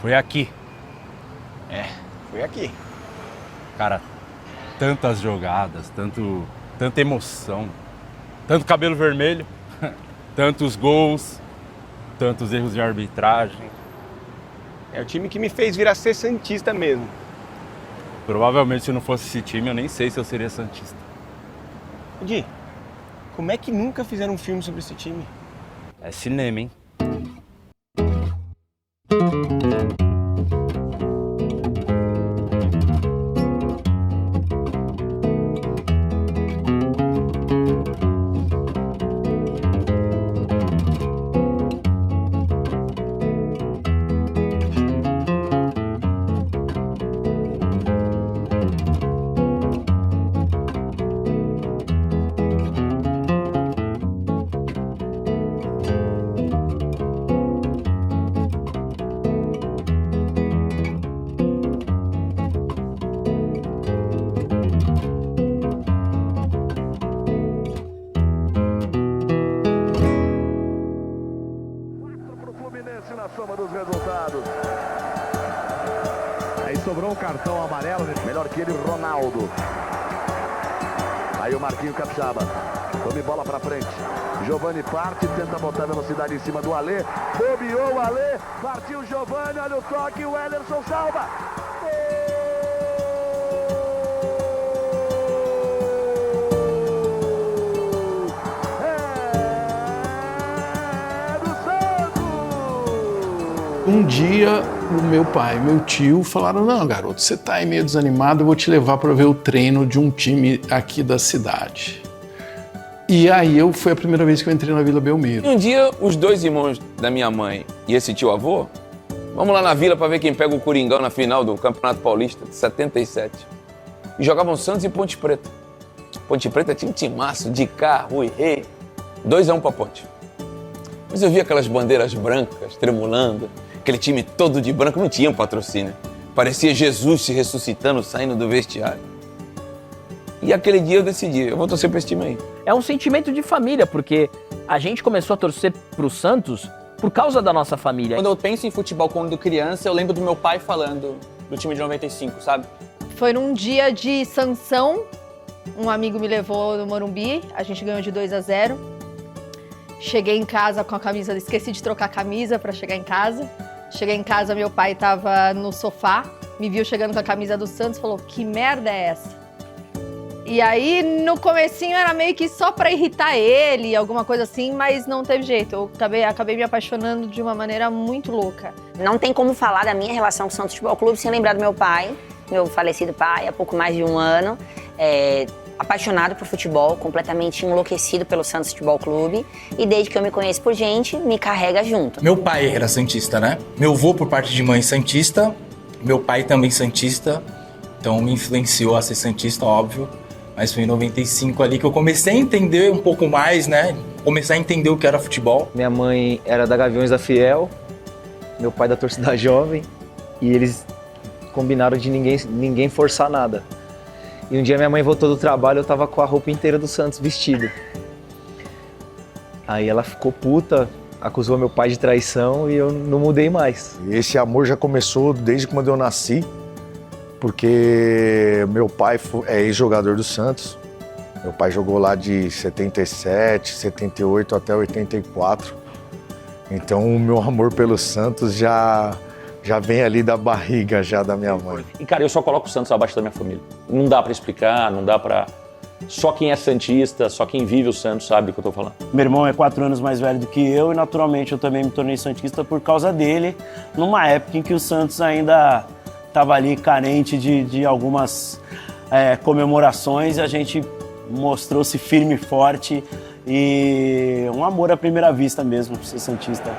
Foi aqui. Foi aqui. Cara, tantas jogadas, tanta emoção, tanto cabelo vermelho, tantos gols, tantos erros de arbitragem. É o time que me fez virar ser santista mesmo. Provavelmente se não fosse esse time, eu nem sei se eu seria santista. Di, como é que nunca fizeram um filme sobre esse time? É cinema, hein? Na soma dos resultados. Aí sobrou um cartão amarelo. Melhor que ele, Ronaldo. Aí o Marquinho Capixaba. Tome bola pra frente. Giovani parte, tenta botar velocidade em cima do Alê. Bobeou o Alê. Partiu o Giovani, olha o toque. O Ederson salva. Um dia, o meu pai e meu tio falaram: não, garoto, você tá aí meio desanimado, eu vou te levar para ver o treino de um time aqui da cidade. E aí foi a primeira vez que eu entrei na Vila Belmiro. Um dia, os dois irmãos da minha mãe e esse tio-avô, vamos lá na Vila para ver quem pega o Coringão na final do Campeonato Paulista de 77. E jogavam Santos e Ponte Preta. Ponte Preta tinha um timaço de carro e rei. 2-1 pra Ponte. Mas eu vi aquelas bandeiras brancas tremulando. Aquele time todo de branco, não tinha um patrocínio. Parecia Jesus se ressuscitando, saindo do vestiário. E aquele dia eu decidi, eu vou torcer pra esse time aí. É um sentimento de família, porque a gente começou a torcer pro Santos por causa da nossa família. Quando eu penso em futebol quando criança, eu lembro do meu pai falando do time de 95, sabe? Foi num dia de sanção, um amigo me levou no Morumbi, a gente ganhou de 2-0. Cheguei em casa com a camisa, esqueci de trocar a camisa pra chegar em casa. Cheguei em casa, meu pai tava no sofá, me viu chegando com a camisa do Santos, falou: que merda é essa? E aí, no comecinho, era meio que só pra irritar ele, alguma coisa assim, mas não teve jeito. Eu acabei me apaixonando de uma maneira muito louca. Não tem como falar da minha relação com o Santos Futebol Clube sem lembrar do meu pai, meu falecido pai, há pouco mais de um ano. Apaixonado por futebol, completamente enlouquecido pelo Santos Futebol Clube. E desde que eu me conheço por gente, me carrega junto. Meu pai era santista, né? Meu avô, por parte de mãe, santista. Meu pai também santista. Então me influenciou a ser santista, óbvio. Mas foi em 95 ali que eu comecei a entender um pouco mais, né? Começar a entender o que era futebol. Minha mãe era da Gaviões da Fiel, meu pai da Torcida Jovem. E eles combinaram de ninguém forçar nada. E um dia minha mãe voltou do trabalho, eu tava com a roupa inteira do Santos vestido. Aí ela ficou puta, acusou meu pai de traição e eu não mudei mais. Esse amor já começou desde quando eu nasci, porque meu pai é ex-jogador do Santos. Meu pai jogou lá de 77, 78 até 84. Então o meu amor pelo Santos já vem ali da barriga já da minha mãe. E, cara, eu só coloco o Santos abaixo da minha família. Não dá pra explicar, não dá pra... Só quem é santista, só quem vive o Santos sabe do que eu tô falando. Meu irmão é 4 anos mais velho do que eu e, naturalmente, eu também me tornei santista por causa dele, numa época em que o Santos ainda estava ali carente de algumas comemorações, e a gente mostrou-se firme e forte e um amor à primeira vista mesmo por ser santista.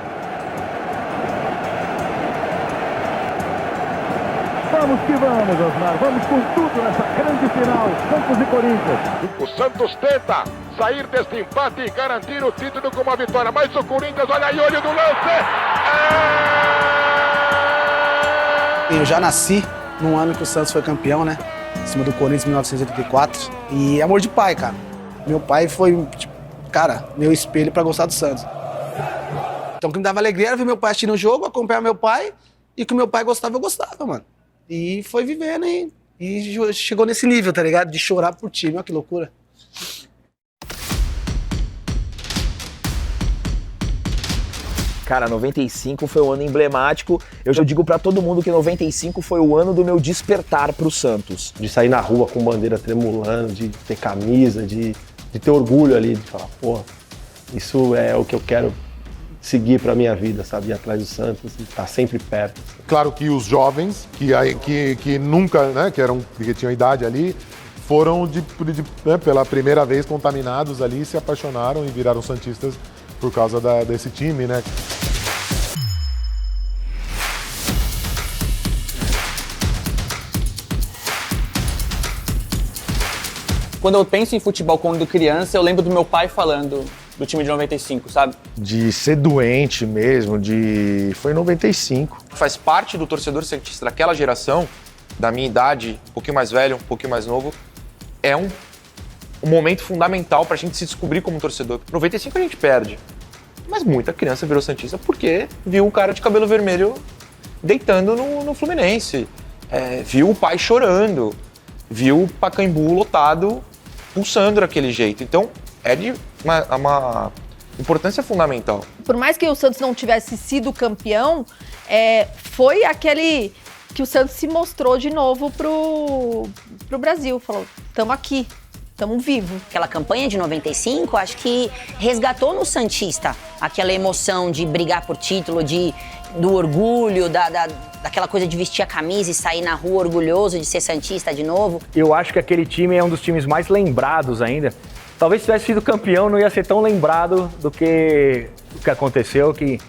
Vamos que vamos, Osmar. Vamos com tudo nessa grande final. Santos e Corinthians. O Santos tenta sair deste empate e garantir o título com uma vitória. Mas o Corinthians, olha aí, olho do lance. Eu já nasci num ano que o Santos foi campeão, né? Em cima do Corinthians em 1984. E amor de pai, cara. Meu pai foi, tipo, cara, meu espelho pra gostar do Santos. Então o que me dava alegria era ver meu pai assistindo o jogo, acompanhar meu pai E o que meu pai gostava, eu gostava, mano. E foi vivendo e chegou nesse nível, tá ligado? De chorar por time, olha que loucura. Cara, 95 foi um ano emblemático. Eu já digo pra todo mundo que 95 foi o ano do meu despertar pro Santos. De sair na rua com bandeira tremulando, de ter camisa, de ter orgulho ali, de falar, pô, isso é o que eu quero seguir pra minha vida, sabe? Ir atrás do Santos, estar sempre perto. Claro que os jovens, que nunca, né, que tinham idade ali, foram né, pela primeira vez contaminados ali, se apaixonaram e viraram santistas por causa desse time, né? Quando eu penso em futebol quando criança, eu lembro do meu pai falando do time de 95, sabe? De ser doente mesmo, foi em 95. Faz parte do torcedor santista daquela geração, da minha idade, um pouquinho mais velho, um pouquinho mais novo, é um momento fundamental pra gente se descobrir como torcedor. 95 a gente perde, mas muita criança virou santista porque viu um cara de cabelo vermelho deitando no Fluminense, viu o pai chorando, viu o Pacaembu lotado, pulsando daquele jeito. Então, é de uma importância fundamental. Por mais que o Santos não tivesse sido campeão, foi aquele que o Santos se mostrou de novo pro Brasil. Falou, tamo aqui, tamo vivo. Aquela campanha de 95, acho que resgatou no santista aquela emoção de brigar por título, do orgulho, daquela coisa de vestir a camisa e sair na rua orgulhoso de ser santista de novo. Eu acho que aquele time é um dos times mais lembrados ainda. Talvez se tivesse sido campeão não ia ser tão lembrado do que aconteceu, que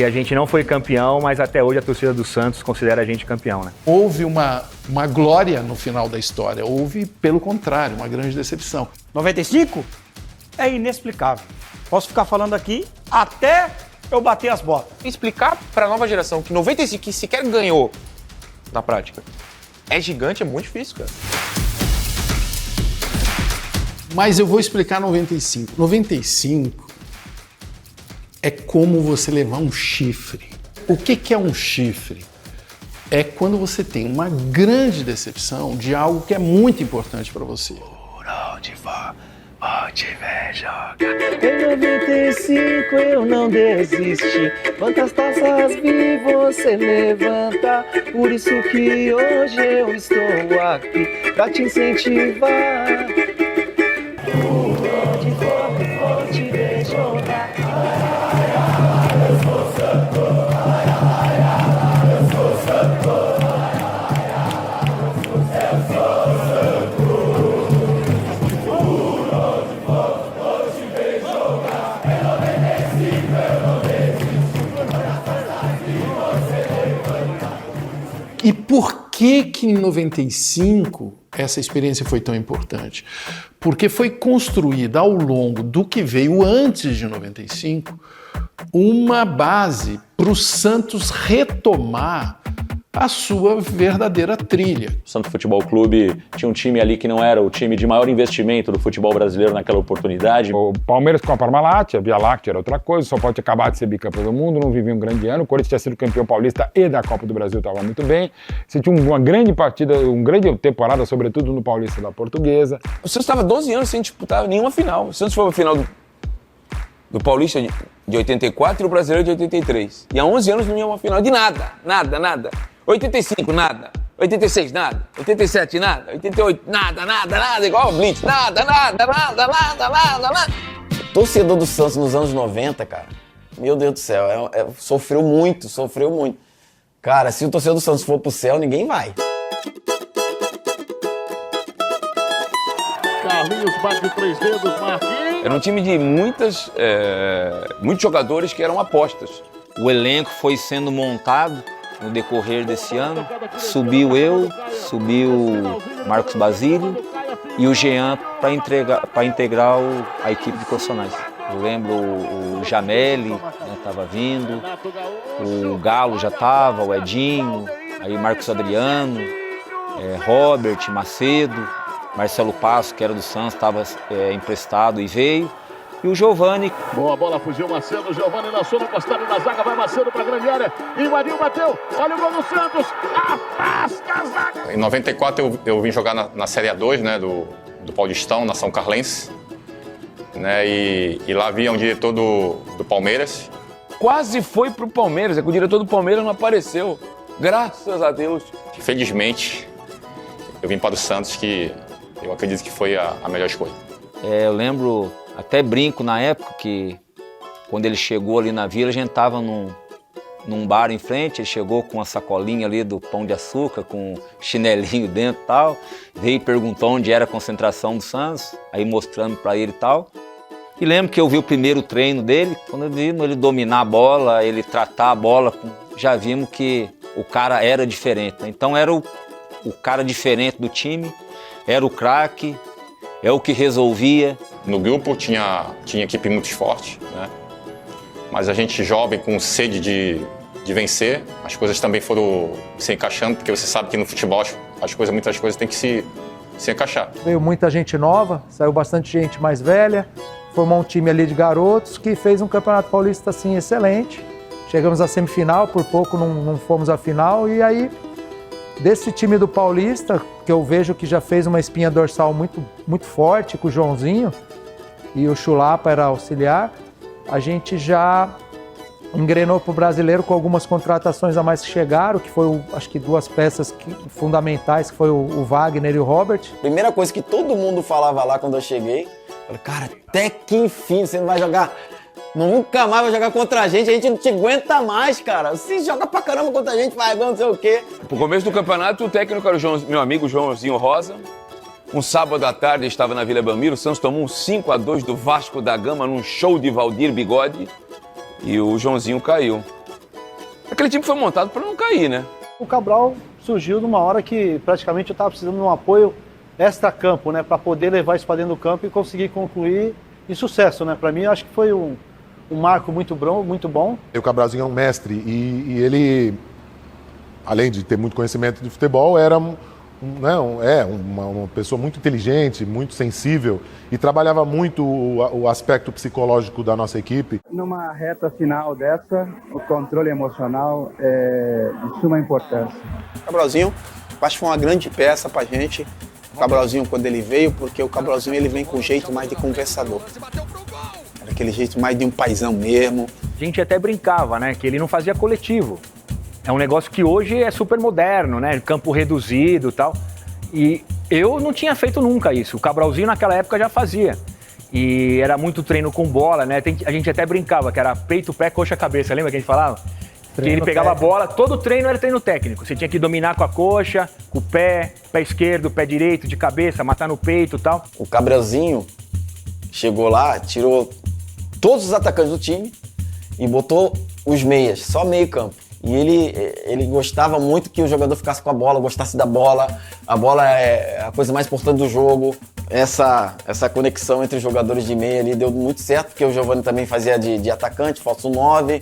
a gente não foi campeão, mas até hoje a torcida do Santos considera a gente campeão, né? Houve uma glória no final da história, houve, pelo contrário, uma grande decepção. 95 é inexplicável. Posso ficar falando aqui até eu bater as botas. Explicar pra nova geração que 95, que sequer ganhou na prática, é gigante, é muito difícil, cara. Mas eu vou explicar 95. 95 é como você levar um chifre. O que é um chifre? É quando você tem uma grande decepção de algo que é muito importante para você. Por onde for, onde vem jogar. Em 95 eu não desisti. Quantas taças vi você levantar? Por isso que hoje eu estou aqui pra te incentivar. Por onde for, onde vem jogar. Eu sou santo, eu sou santo, eu sou santo. Por onde for, onde vem jogar. É 95, eu não desisto. E por que em 95 essa experiência foi tão importante? Porque foi construída ao longo do que veio antes de 95 uma base para o Santos retomar a sua verdadeira trilha. O Santos Futebol Clube tinha um time ali que não era o time de maior investimento do futebol brasileiro naquela oportunidade. O Palmeiras com a Parmalat, a Via Láctea era outra coisa, só pode acabar de ser bicampeão do mundo, não vivia um grande ano. O Corinthians tinha sido campeão paulista e da Copa do Brasil, estava muito bem. Você tinha uma grande partida, uma grande temporada, sobretudo no Paulista da Portuguesa. O Santos estava 12 anos sem disputar nenhuma final. O Santos foi para a final do Paulista de 84 e o Brasileiro de 83. E há 11 anos não ia uma final de nada. 85, nada. 86, nada. 87, nada. 88, nada. Igual o Blitz. Nada. Torcedor do Santos nos anos 90, cara, meu Deus do céu, sofreu muito. Cara, se o torcedor do Santos for pro céu, ninguém vai. Carlinhos bate 3 dedos, Marquinhos. Era um time de muitos jogadores que eram apostas. O elenco foi sendo montado no decorrer desse ano. Subiu eu, subiu Marcos Basílio e o Jean para integrar a equipe de profissionais. Eu lembro o Jameli estava vindo, o Galo já estava, o Edinho, aí Marcos Adriano, Robert, Macedo, Marcelo Passo, que era do Santos, estava emprestado e veio. E o Giovani. Boa bola, fugiu Marcelo, Giovani lançou no costado da zaga, vai Marcelo pra grande área, invadiu, bateu, olha o gol do Santos, afasta a zaga. Em 94 eu vim jogar na Série A2, né, do Paulistão, na São Carlense, né, e lá havia um diretor do Palmeiras. Quase foi pro Palmeiras, é que o diretor do Palmeiras não apareceu, graças a Deus. Felizmente, eu vim para o Santos, que eu acredito que foi a melhor escolha. Eu lembro, até brinco na época, que quando ele chegou ali na Vila, a gente tava num bar em frente, ele chegou com uma sacolinha ali do Pão de Açúcar, com chinelinho dentro e tal, veio e perguntou onde era a concentração do Santos, aí mostrando para ele e tal. E lembro que eu vi o primeiro treino dele, quando vimos ele dominar a bola, ele tratar a bola, já vimos que o cara era diferente, né? Então era o cara diferente do time, era o craque, é o que resolvia. No grupo tinha equipe muito forte, né? Mas a gente jovem, com sede de vencer, as coisas também foram se encaixando, porque você sabe que no futebol muitas coisas têm que se encaixar. Veio muita gente nova, saiu bastante gente mais velha, formou um time ali de garotos que fez um Campeonato Paulista assim excelente. Chegamos à semifinal, por pouco não fomos à final, e aí desse time do Paulista, que eu vejo que já fez uma espinha dorsal muito, muito forte com o Joãozinho, e o Chulapa era auxiliar, a gente já engrenou para o brasileiro com algumas contratações a mais que chegaram, que foi, acho que 2 peças fundamentais, que foi o Wagner e o Robert. Primeira coisa que todo mundo falava lá quando eu cheguei, falei, cara, até que enfim você não vai jogar, nunca mais vai jogar contra a gente não te aguenta mais, cara. Se joga pra caramba contra a gente, vai não sei o quê. No começo do campeonato, o técnico era meu amigo Joãozinho Rosa. Um sábado à tarde, estava na Vila Belmiro, o Santos tomou um 5-2 do Vasco da Gama num show de Valdir Bigode e o Joãozinho caiu. Aquele time foi montado para não cair, né? O Cabral surgiu numa hora que praticamente eu estava precisando de um apoio extra-campo, né? Para poder levar isso para dentro do campo e conseguir concluir em sucesso, né? Para mim, acho que foi um marco muito bom. O Cabralzinho é um mestre e ele, além de ter muito conhecimento de futebol, era uma pessoa muito inteligente, muito sensível e trabalhava muito o aspecto psicológico da nossa equipe. Numa reta final dessa, o controle emocional é de suma importância. Cabralzinho, acho que foi uma grande peça pra gente. O Cabralzinho, quando ele veio, porque o Cabralzinho ele vem com um jeito mais de conversador. Era aquele jeito mais de um paizão mesmo. A gente até brincava, né, que ele não fazia coletivo. É um negócio que hoje é super moderno, né, campo reduzido e tal. E eu não tinha feito nunca isso. O Cabralzinho naquela época já fazia. E era muito treino com bola, né? A gente até brincava, que era peito, pé, coxa, cabeça. Lembra que a gente falava? Que ele pegava a bola, todo treino era treino técnico. Você tinha que dominar com a coxa, com o pé esquerdo, pé direito, de cabeça, matar no peito e tal. O Cabralzinho chegou lá, tirou todos os atacantes do time e botou os meias, só meio campo. E ele gostava muito que o jogador ficasse com a bola, gostasse da bola. A bola é a coisa mais importante do jogo. Essa conexão entre os jogadores de meia ali deu muito certo, porque o Giovani também fazia de atacante, falso 9.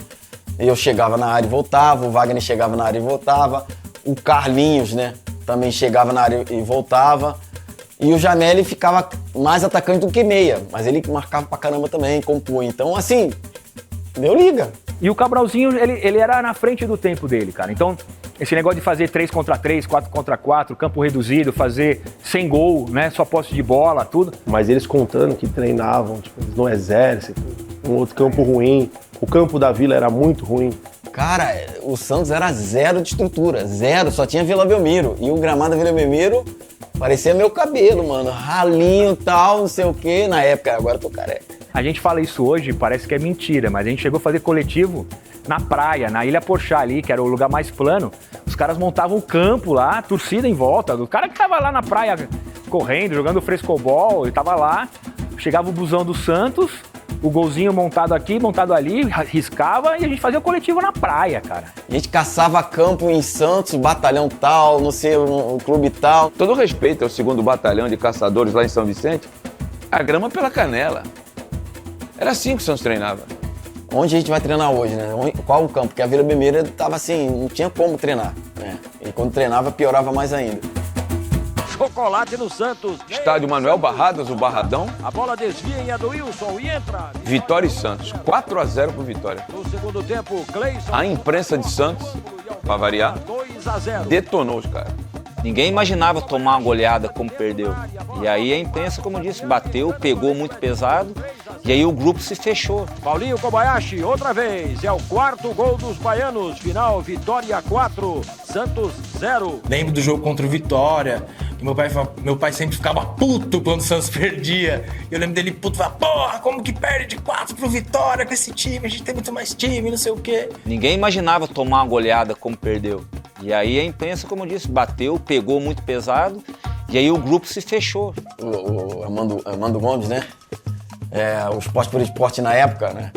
Eu chegava na área e voltava, o Wagner chegava na área e voltava. O Carlinhos, né, também chegava na área e voltava. E o Jameli ficava mais atacante do que meia, mas ele marcava pra caramba também, compunha. Então, assim, deu liga. E o Cabralzinho, ele era na frente do tempo dele, cara. Então, esse negócio de fazer 3 contra 3, 4 contra 4, campo reduzido, fazer sem gol, né, só posse de bola, tudo. Mas eles contando que treinavam, tipo, no exército, um outro campo ruim. O campo da Vila era muito ruim. Cara, o Santos era zero de estrutura, zero, só tinha Vila Belmiro. E o gramado da Vila Belmiro parecia meu cabelo, mano, ralinho e tal, não sei o quê. Na época, agora eu tô careca. A gente fala isso hoje, parece que é mentira, mas a gente chegou a fazer coletivo na praia, na Ilha Porchá ali, que era o lugar mais plano. Os caras montavam o campo lá, torcida em volta. O cara que tava lá na praia correndo, jogando frescobol, ele tava lá. Chegava o busão do Santos, o golzinho montado aqui, montado ali, riscava e a gente fazia o coletivo na praia, cara. A gente caçava campo em Santos, batalhão tal, não sei, um clube tal. Todo respeito ao 2º Batalhão de Caçadores lá em São Vicente, a grama pela canela. Era assim que o Santos treinava. Onde a gente vai treinar hoje, né? Qual o campo? Porque a Vila Belmiro tava assim, não tinha como treinar, né? E quando treinava, piorava mais ainda. chocolate no Santos. Estádio Manuel Barradas, o Barradão. A bola desvia em Adoilson e entra. Vitória e Santos. 4-0 pro Vitória. No segundo tempo, Cleison. A imprensa de Santos, pra variar, 2-0. detonou os caras. Ninguém imaginava tomar uma goleada como perdeu. E aí a imprensa, como eu disse, bateu, pegou muito pesado. E aí o grupo se fechou. Paulinho Kobayashi, outra vez. É o 4º gol dos baianos. Final, Vitória 4, Santos 0. Lembro do jogo contra o Vitória. Meu pai sempre ficava puto quando o Santos perdia. Eu lembro dele puto, falava, porra, como que perde de 4 pro Vitória com esse time? A gente tem muito mais time, não sei o quê. Ninguém imaginava tomar uma goleada como perdeu. E aí a imprensa, como eu disse, bateu, pegou muito pesado. E aí o grupo se fechou. O Armando Gomes, né? O Esporte por Esporte na época, né?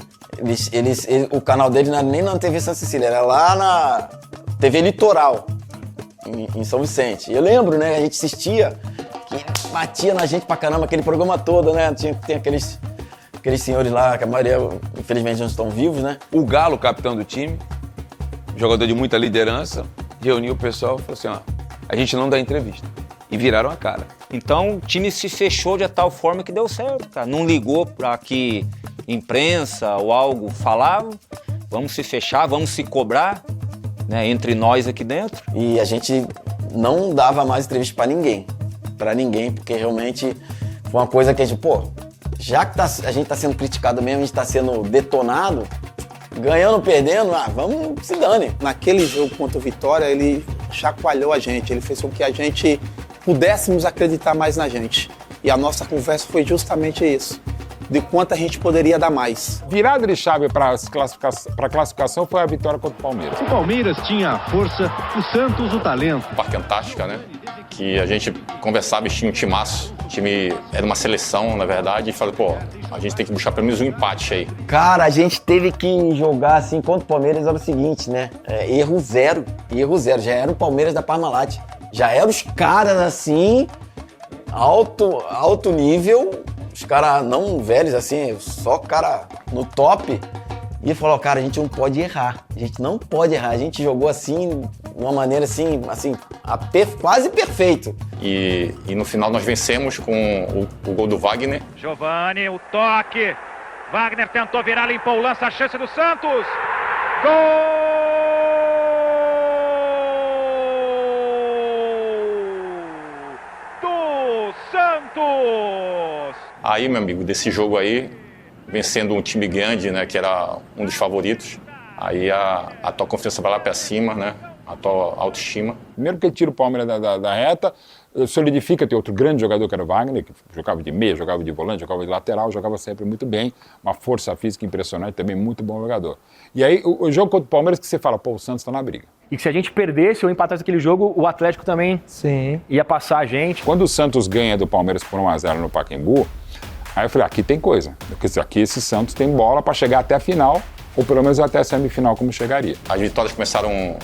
O canal dele não era nem na TV Santa Cecília, era lá na TV Litoral, em São Vicente. E eu lembro, né? A gente assistia, que batia na gente pra caramba, aquele programa todo, né? Tem aqueles senhores lá, que a maioria, infelizmente, não estão vivos, né? O Galo, capitão do time, jogador de muita liderança, reuniu o pessoal e falou assim, ó, a gente não dá entrevista. E viraram a cara. Então o time se fechou de tal forma que deu certo, cara. Não ligou para que imprensa ou algo falava. Vamos se fechar, vamos se cobrar, né, entre nós aqui dentro. E a gente não dava mais entrevista para ninguém, porque realmente foi uma coisa que a gente, já que a gente tá sendo criticado mesmo, a gente tá sendo detonado, ganhando ou perdendo, vamos se dane. Naquele jogo contra o Vitória, ele chacoalhou a gente, ele fez com que a gente pudéssemos acreditar mais na gente. E a nossa conversa foi justamente isso, de quanto a gente poderia dar mais. Virada de chave para a classificação foi a vitória contra o Palmeiras. O Palmeiras tinha a força, o Santos o talento. Parque Antártica, né? Que a gente conversava e tinha um timaço. O time era uma seleção, na verdade, e falei, a gente tem que buscar pelo menos um empate aí. Cara, a gente teve que jogar assim contra o Palmeiras, era o seguinte, né? Erro zero. Já era o Palmeiras da Parmalat. Já eram os caras assim, alto nível, os caras não velhos assim, só cara no top. E falou, cara, a gente não pode errar, a gente jogou assim, de uma maneira assim quase perfeito. E no final nós vencemos com o gol do Wagner. Giovani, o toque, Wagner tentou virar, limpou o lance, a chance do Santos, gol! Santos! Aí, meu amigo, desse jogo aí, vencendo um time grande, né, que era um dos favoritos, aí a tua confiança vai lá pra cima, né, a tua autoestima. Primeiro que ele tira o Palmeiras da reta, solidifica, tem outro grande jogador que era o Wagner, que jogava de meia, jogava de volante, jogava de lateral, jogava sempre muito bem, uma força física impressionante, também muito bom jogador. E aí o jogo contra o Palmeiras que você fala, o Santos tá na briga. E que se a gente perdesse ou empatasse aquele jogo, o Atlético também ia passar a gente. Quando o Santos ganha do Palmeiras por 1-0 no Pacaembu, aí eu falei, aqui tem coisa. Porque aqui esse Santos tem bola para chegar até a final, ou pelo menos até a semifinal, como chegaria. As vitórias começaram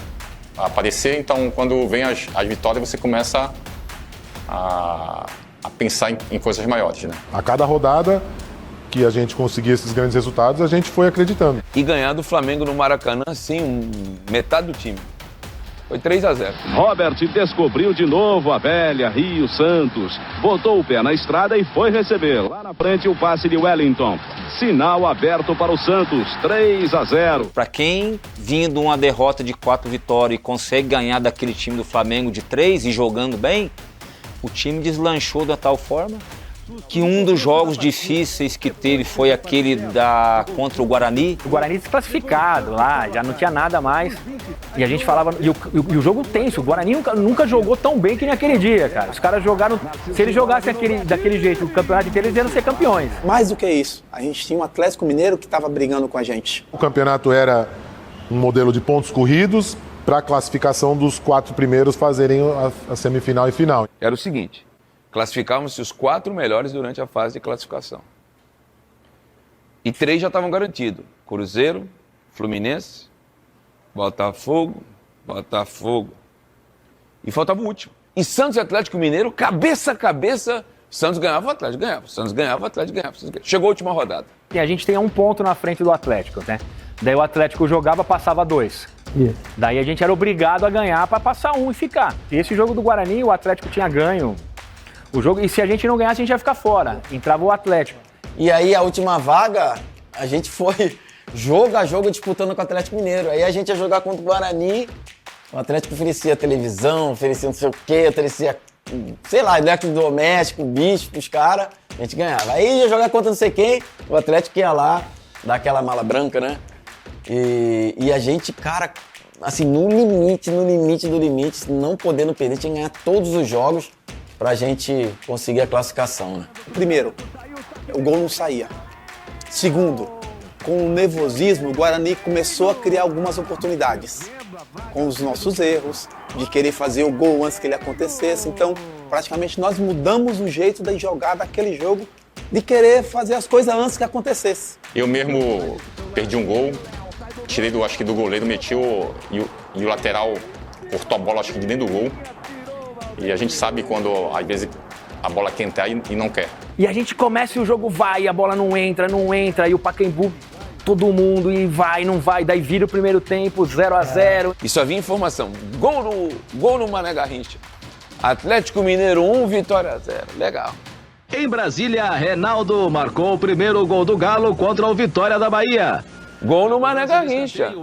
a aparecer, então quando vem as vitórias você começa a pensar em coisas maiores, né? A cada rodada que a gente conseguia esses grandes resultados, a gente foi acreditando. E ganhar do Flamengo no Maracanã, assim, metade do time. Foi 3-0. Robert descobriu de novo a velha Rio Santos. Botou o pé na estrada e foi receber. Lá na frente o passe de Wellington. Sinal aberto para o Santos, 3-0. Para quem vindo uma derrota de 4 vitórias e consegue ganhar daquele time do Flamengo de 3 e jogando bem, o time deslanchou da tal forma que um dos jogos difíceis que teve foi aquele contra o Guarani. O Guarani desclassificado lá, já não tinha nada mais. E a gente falava... E o jogo tenso, o Guarani nunca jogou tão bem que naquele dia, cara. Os caras jogaram... Se eles jogassem daquele jeito o campeonato inteiro, eles iam ser campeões. Mais do que isso, a gente tinha um Atlético Mineiro que estava brigando com a gente. O campeonato era um modelo de pontos corridos para a classificação dos 4 primeiros fazerem a semifinal e final. Era o seguinte... Classificávamos-se os 4 melhores durante a fase de classificação. E 3 já estavam garantidos. Cruzeiro, Fluminense, Botafogo. E faltava o último. E Santos e Atlético Mineiro, cabeça a cabeça, Santos ganhava, o Atlético ganhava. Santos ganhava, o Atlético ganhava. Chegou a última rodada. E a gente tem 1 ponto na frente do Atlético, né? Daí o Atlético jogava, passava 2. Daí a gente era obrigado a ganhar para passar 1 e ficar. E esse jogo do Guarani, o Atlético tinha ganho o jogo. E se a gente não ganhasse, a gente ia ficar fora. Entrava o Atlético. E aí a última vaga, a gente foi jogo a jogo disputando com o Atlético Mineiro. Aí a gente ia jogar contra o Guarani, o Atlético oferecia televisão, oferecia não sei o quê, oferecia, sei lá, eletrodoméstico, bicho pros caras, a gente ganhava. Aí ia jogar contra não sei quem, o Atlético ia lá, dar aquela mala branca, né? E a gente, cara, assim, no limite do limite, não podendo perder, tinha que ganhar todos os jogos pra gente conseguir a classificação, né? Primeiro, o gol não saía. Segundo, com o nervosismo, o Guarani começou a criar algumas oportunidades. Com os nossos erros, de querer fazer o gol antes que ele acontecesse. Então, praticamente nós mudamos o jeito de jogar daquele jogo, de querer fazer as coisas antes que acontecesse. Eu mesmo perdi um gol, tirei acho que do goleiro, meti e o lateral cortou a bola, acho que de dentro do gol. E a gente sabe quando, às vezes, a bola quer entrar e não quer. E a gente começa e o jogo vai, a bola não entra, e o Pacaembu, todo mundo, e vai, não vai. Daí vira o primeiro tempo, 0-0. E só vinha informação, gol no Mané Garrincha. Atlético Mineiro 1, Vitória 0. Legal. Em Brasília, Reinaldo marcou o primeiro gol do Galo contra o Vitória da Bahia. Gol no Mané Garrincha.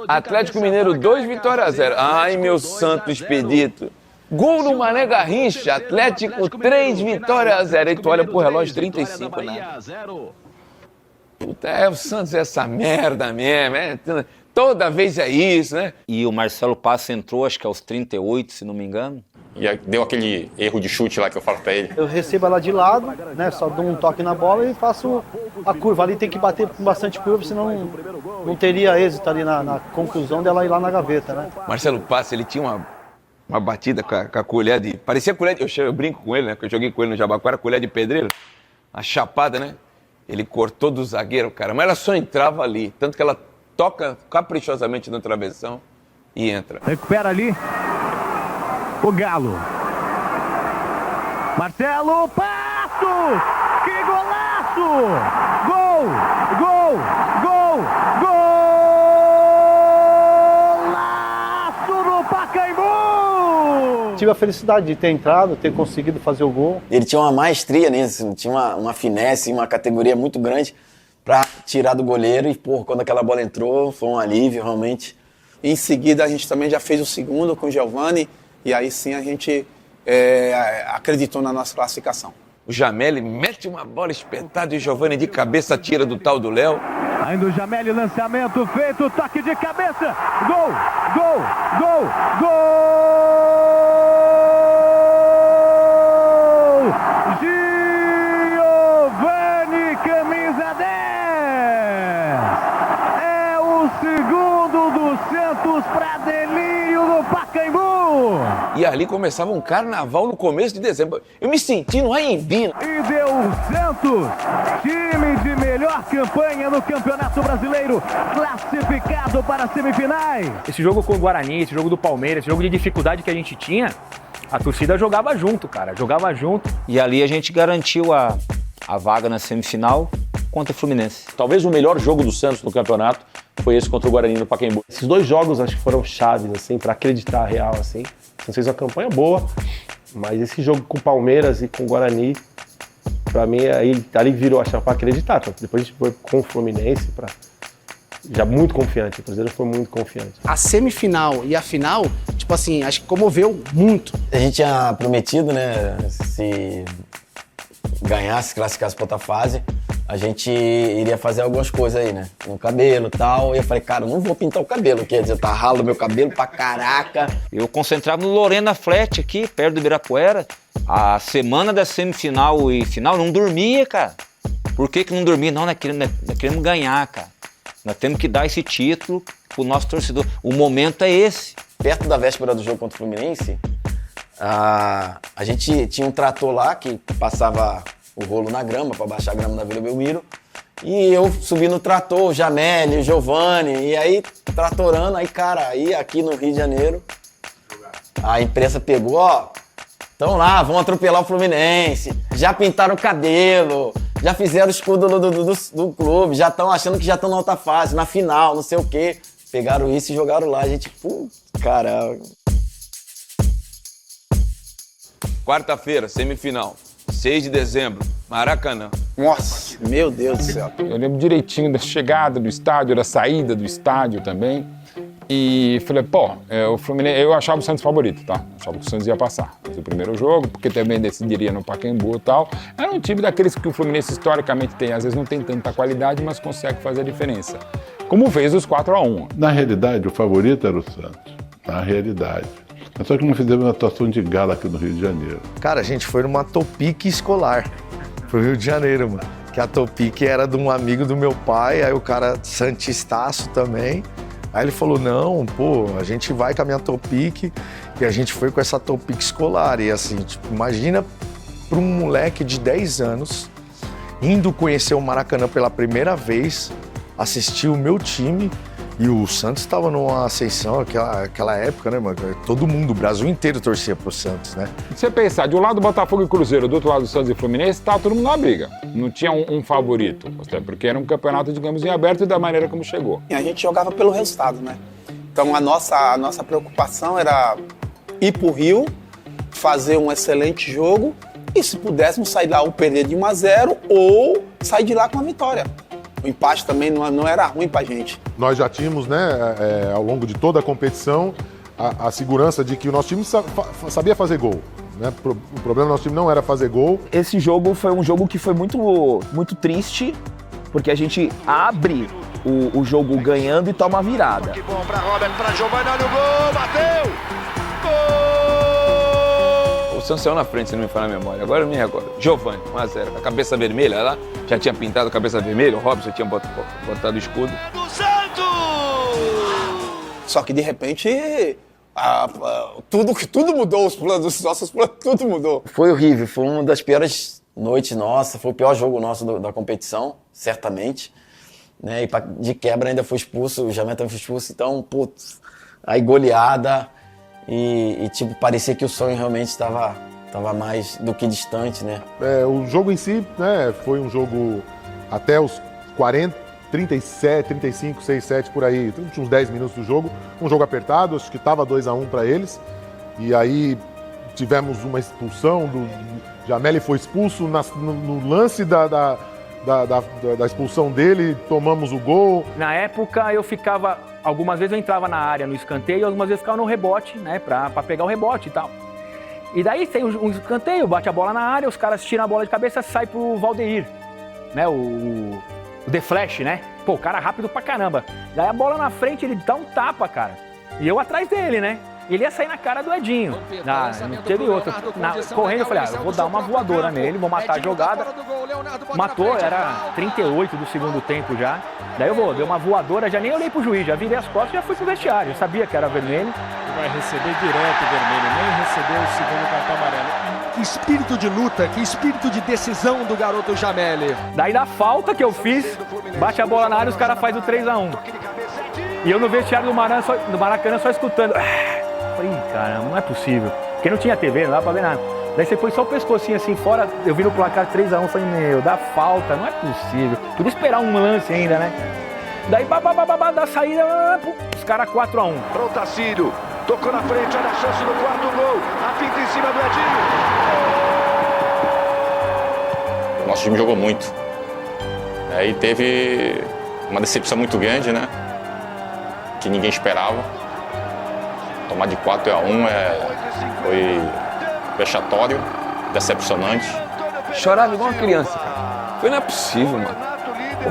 Atlético Mineiro 2, Vitória 0. Ai, meu santo expedito. Gol no Mané Garrincha, Atlético 3, Vitória 0. Aí tu olha pro relógio, 35, né? Puta, o Santos é essa merda mesmo, toda vez é isso, né? E o Marcelo Paz entrou, acho que aos 38, se não me engano. E aí deu aquele erro de chute lá que eu falo pra ele. Eu recebo ela de lado, né? Só dou um toque na bola e faço a curva. Ali tem que bater com bastante curva, senão não teria êxito ali na conclusão dela ir lá na gaveta, né? Marcelo Paz, ele tinha uma batida com a colher de... Parecia colher de... Eu brinco com ele, né? Porque eu joguei com ele no Jabaquara, colher de pedreiro. A chapada, né? Ele cortou do zagueiro, cara. Mas ela só entrava ali. Tanto que ela toca caprichosamente no travessão e entra. Recupera ali o Galo. Marcelo Passo! Que golaço! Gol! Gol! Gol! Golaço no Pacaembu! Tive a felicidade de ter entrado, ter conseguido fazer o gol. Ele tinha uma maestria nisso, tinha uma finesse, uma categoria muito grande para tirar do goleiro. E, pô, quando aquela bola entrou, foi um alívio, realmente. E em seguida, a gente também já fez o segundo com o Giovani. E aí sim a gente acreditou na nossa classificação. O Jameli mete uma bola espetada e o Giovani de cabeça tira do tal do Léo. Ainda o Jameli, lançamento feito, toque de cabeça. Gol! Gol! Gol! Gol! Giovani, camisa 10! É o segundo do Santos para delírio no Pacaembu! E ali começava um carnaval no começo de dezembro. Eu me senti no Aimbino. E deu o Santos, time de melhor campanha no Campeonato Brasileiro, classificado para as semifinais. Esse jogo com o Guarani, esse jogo do Palmeiras, esse jogo de dificuldade que a gente tinha, a torcida jogava junto, cara, jogava junto. E ali a gente garantiu a vaga na semifinal contra o Fluminense. Talvez o melhor jogo do Santos no campeonato foi esse contra o Guarani no Pacaembu. Esses dois jogos acho que foram chaves, assim, para acreditar real, assim. Não fez uma campanha boa, mas esse jogo com o Palmeiras e com o Guarani, pra mim, ali virou a chave pra acreditar. Depois a gente foi com o Fluminense, já muito confiante. O Cruzeiro foi muito confiante. A semifinal e a final, tipo assim, acho que comoveu muito. A gente tinha prometido, né, se ganhasse, classificasse para outra fase, a gente iria fazer algumas coisas aí, né? No cabelo e tal. E eu falei, cara, não vou pintar o cabelo, quer dizer, tá ralo meu cabelo pra caraca. Eu concentrava no Lorena Flat aqui, perto do Ibirapuera. A semana da semifinal e final, não dormia, cara. Por que não dormia? Não, nós queremos ganhar, cara. Nós temos que dar esse título pro nosso torcedor. O momento é esse. Perto da véspera do jogo contra o Fluminense, a gente tinha um trator lá que passava o rolo na grama, para baixar a grama da Vila Belmiro. E eu subi no trator, o Jameli, o Giovani, e aí tratorando, aí cara, aí aqui no Rio de Janeiro, a imprensa pegou, ó, estão lá, vão atropelar o Fluminense, já pintaram o cabelo, já fizeram o escudo do clube, já estão achando que já estão na outra fase, na final, não sei o quê. Pegaram isso e jogaram lá, a gente, cara... quarta-feira, semifinal, 6 de dezembro, Maracanã. Nossa, meu Deus do céu. Eu lembro direitinho da chegada do estádio, da saída do estádio também. E falei, o Fluminense, eu achava o Santos favorito, tá? Achava que o Santos ia passar no primeiro jogo, porque também decidiria no Pacaembu e tal. Era um time daqueles que o Fluminense historicamente tem, às vezes não tem tanta qualidade, mas consegue fazer a diferença. Como fez os 4-1. Na realidade, o favorito era o Santos. Na realidade. Mas só que não fizemos uma atuação de gala aqui no Rio de Janeiro. Cara, a gente foi numa Topic escolar pro Rio de Janeiro, mano. Que a Topic era de um amigo do meu pai, aí o cara santistaço também. Aí ele falou, não, a gente vai com a minha Topic, e a gente foi com essa Topic escolar. E assim, tipo, imagina para um moleque de 10 anos, indo conhecer o Maracanã pela primeira vez, assistir o meu time, e o Santos estava numa ascensão, aquela época, né, mano? Todo mundo, o Brasil inteiro torcia pro Santos, né? Se você pensar, de um lado Botafogo e Cruzeiro, do outro lado Santos e Fluminense, tava todo mundo na briga. Não tinha um favorito, até porque era um campeonato, digamos, em aberto e da maneira como chegou. E a gente jogava pelo resultado, né? Então a nossa preocupação era ir pro Rio, fazer um excelente jogo e se pudéssemos sair lá ou perder de 1-0 ou sair de lá com a vitória. O empate também não era ruim pra gente. Nós já tínhamos, né, ao longo de toda a competição, a segurança de que o nosso time sabia fazer gol. Né? O problema do nosso time não era fazer gol. Esse jogo foi um jogo que foi muito triste, porque a gente abre o jogo ganhando e toma a virada. Que bom pra Robert, pra Giovanni, olha o gol, bateu! Gol! O Santos saiu na frente, se não me falha a memória. Agora eu me recordo. Giovanni, 1-0. A cabeça vermelha, lá já tinha pintado a cabeça vermelha, o Robson tinha botado o escudo. Do Santos! Só que de repente tudo mudou, os nossos planos, tudo mudou. Foi horrível, foi uma das piores noites nossas, foi o pior jogo nosso da competição, certamente. Né? E de quebra ainda foi expulso, o Jamel também foi expulso, então, putz, aí goleada e tipo, parecia que o sonho realmente estava mais do que distante, né? O jogo em si, né, foi um jogo até os 40, 37, 35, 6, 7 por aí, uns 10 minutos do jogo, um jogo apertado, acho que estava 2-1 para eles, e aí tivemos uma expulsão, Jamel foi expulso no lance da expulsão dele, tomamos o gol. Na época algumas vezes eu entrava na área no escanteio, algumas vezes eu ficava no rebote, né, pra pegar o rebote e tal. E daí tem um escanteio, bate a bola na área, os caras tiram a bola de cabeça, sai pro Valdeir, né, o The Flash, né? Pô, o cara rápido pra caramba. Daí a bola na frente, ele dá um tapa, cara. E eu atrás dele, né? Ele ia sair na cara do Edinho. Não teve outro. Correndo, eu falei, eu vou dar uma voadora nele, vou matar a jogada. Matou, era 38 do segundo tempo já. Daí dei uma voadora, já nem olhei pro juiz, já virei as costas e já fui pro vestiário. Eu sabia que era vermelho. Vai receber direto o vermelho, nem recebeu o segundo cartão amarelo. Que espírito de luta, que espírito de decisão do garoto Jamel. Daí da falta que eu fiz, bate a bola na área e os caras fazem o 3-1. E eu no vestiário do Maracanã só escutando. Falei, caramba, não é possível. Porque não tinha TV, não dava pra ver nada. Daí você põe só o pescocinho assim fora, eu vi no placar 3-1, falei, dá falta, não é possível. Podia esperar um lance ainda, né? Daí, da saída, os caras 4-1. Pronto, Tacílio, tocou na frente, olha a chance do quarto gol. A pinta em cima do Edinho. O nosso time jogou muito. Aí teve uma decepção muito grande, né? Que ninguém esperava. Tomar de 4-1 foi vexatório, decepcionante. Chorava igual uma criança, cara. Não é possível, mano.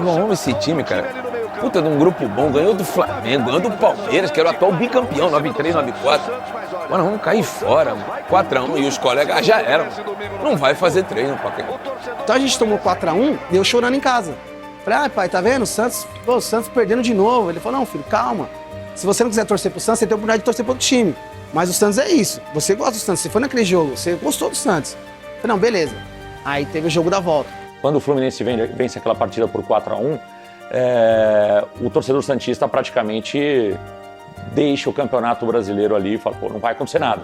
Nós vamos esse time, cara. Puta, de um grupo bom, ganhou do Flamengo, ganhou do Palmeiras, que era o atual bicampeão, 93, 94. Mano, vamos cair fora, mano. 4-1 e os colegas já eram. Não vai fazer treino, Pacaembu. Então a gente tomou 4-1 e eu chorando em casa. Falei, pai, tá vendo? O Santos perdendo de novo. Ele falou, não, filho, calma. Se você não quiser torcer pro Santos, você tem a oportunidade de torcer pro outro time. Mas o Santos é isso. Você gosta do Santos, você foi naquele jogo, você gostou do Santos. Eu falei, não, beleza. Aí teve o jogo da volta. Quando o Fluminense vence aquela partida por 4-1, o torcedor santista praticamente deixa o Campeonato Brasileiro ali e fala, pô, não vai acontecer nada.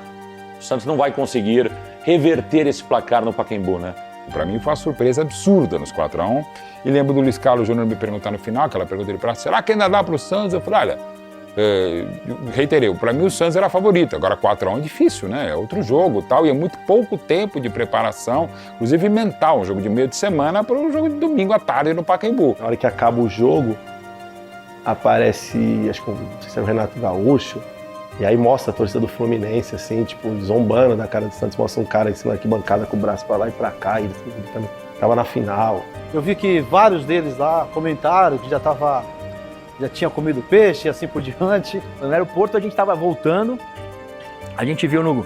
O Santos não vai conseguir reverter esse placar no Pacaembu, né? Para mim foi uma surpresa absurda nos 4-1. E lembro do Luiz Carlos Júnior me perguntar no final, aquela pergunta dele para será que ainda dá pro Santos? Eu falei, olha, reiterei, para mim o Santos era favorito, agora 4-1 é difícil, né? É outro jogo tal, e é muito pouco tempo de preparação, inclusive mental, um jogo de meio de semana para um jogo de domingo à tarde no Pacaembu. Na hora que acaba o jogo, aparece, acho que não sei se é o Renato Gaúcho, e aí mostra a torcida do Fluminense, assim, tipo, zombando da cara do Santos, mostra um cara em cima da arquibancada com o braço pra lá e pra cá, e ele tava na final. Eu vi que vários deles lá comentaram que já tinha comido peixe e assim por diante. No aeroporto a gente estava voltando, a gente viu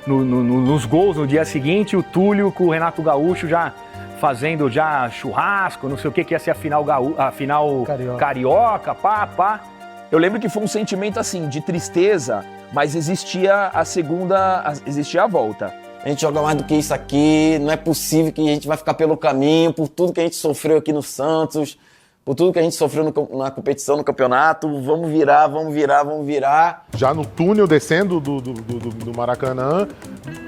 nos gols no dia seguinte o Túlio com o Renato Gaúcho já fazendo já churrasco, não sei o que ia ser a final carioca, pá. Eu lembro que foi um sentimento assim, de tristeza, mas existia a volta. A gente joga mais do que isso aqui, não é possível que a gente vai ficar pelo caminho, por tudo que a gente sofreu aqui no Santos, por tudo que a gente sofreu na competição, no campeonato, vamos virar. Já no túnel, descendo do Maracanã,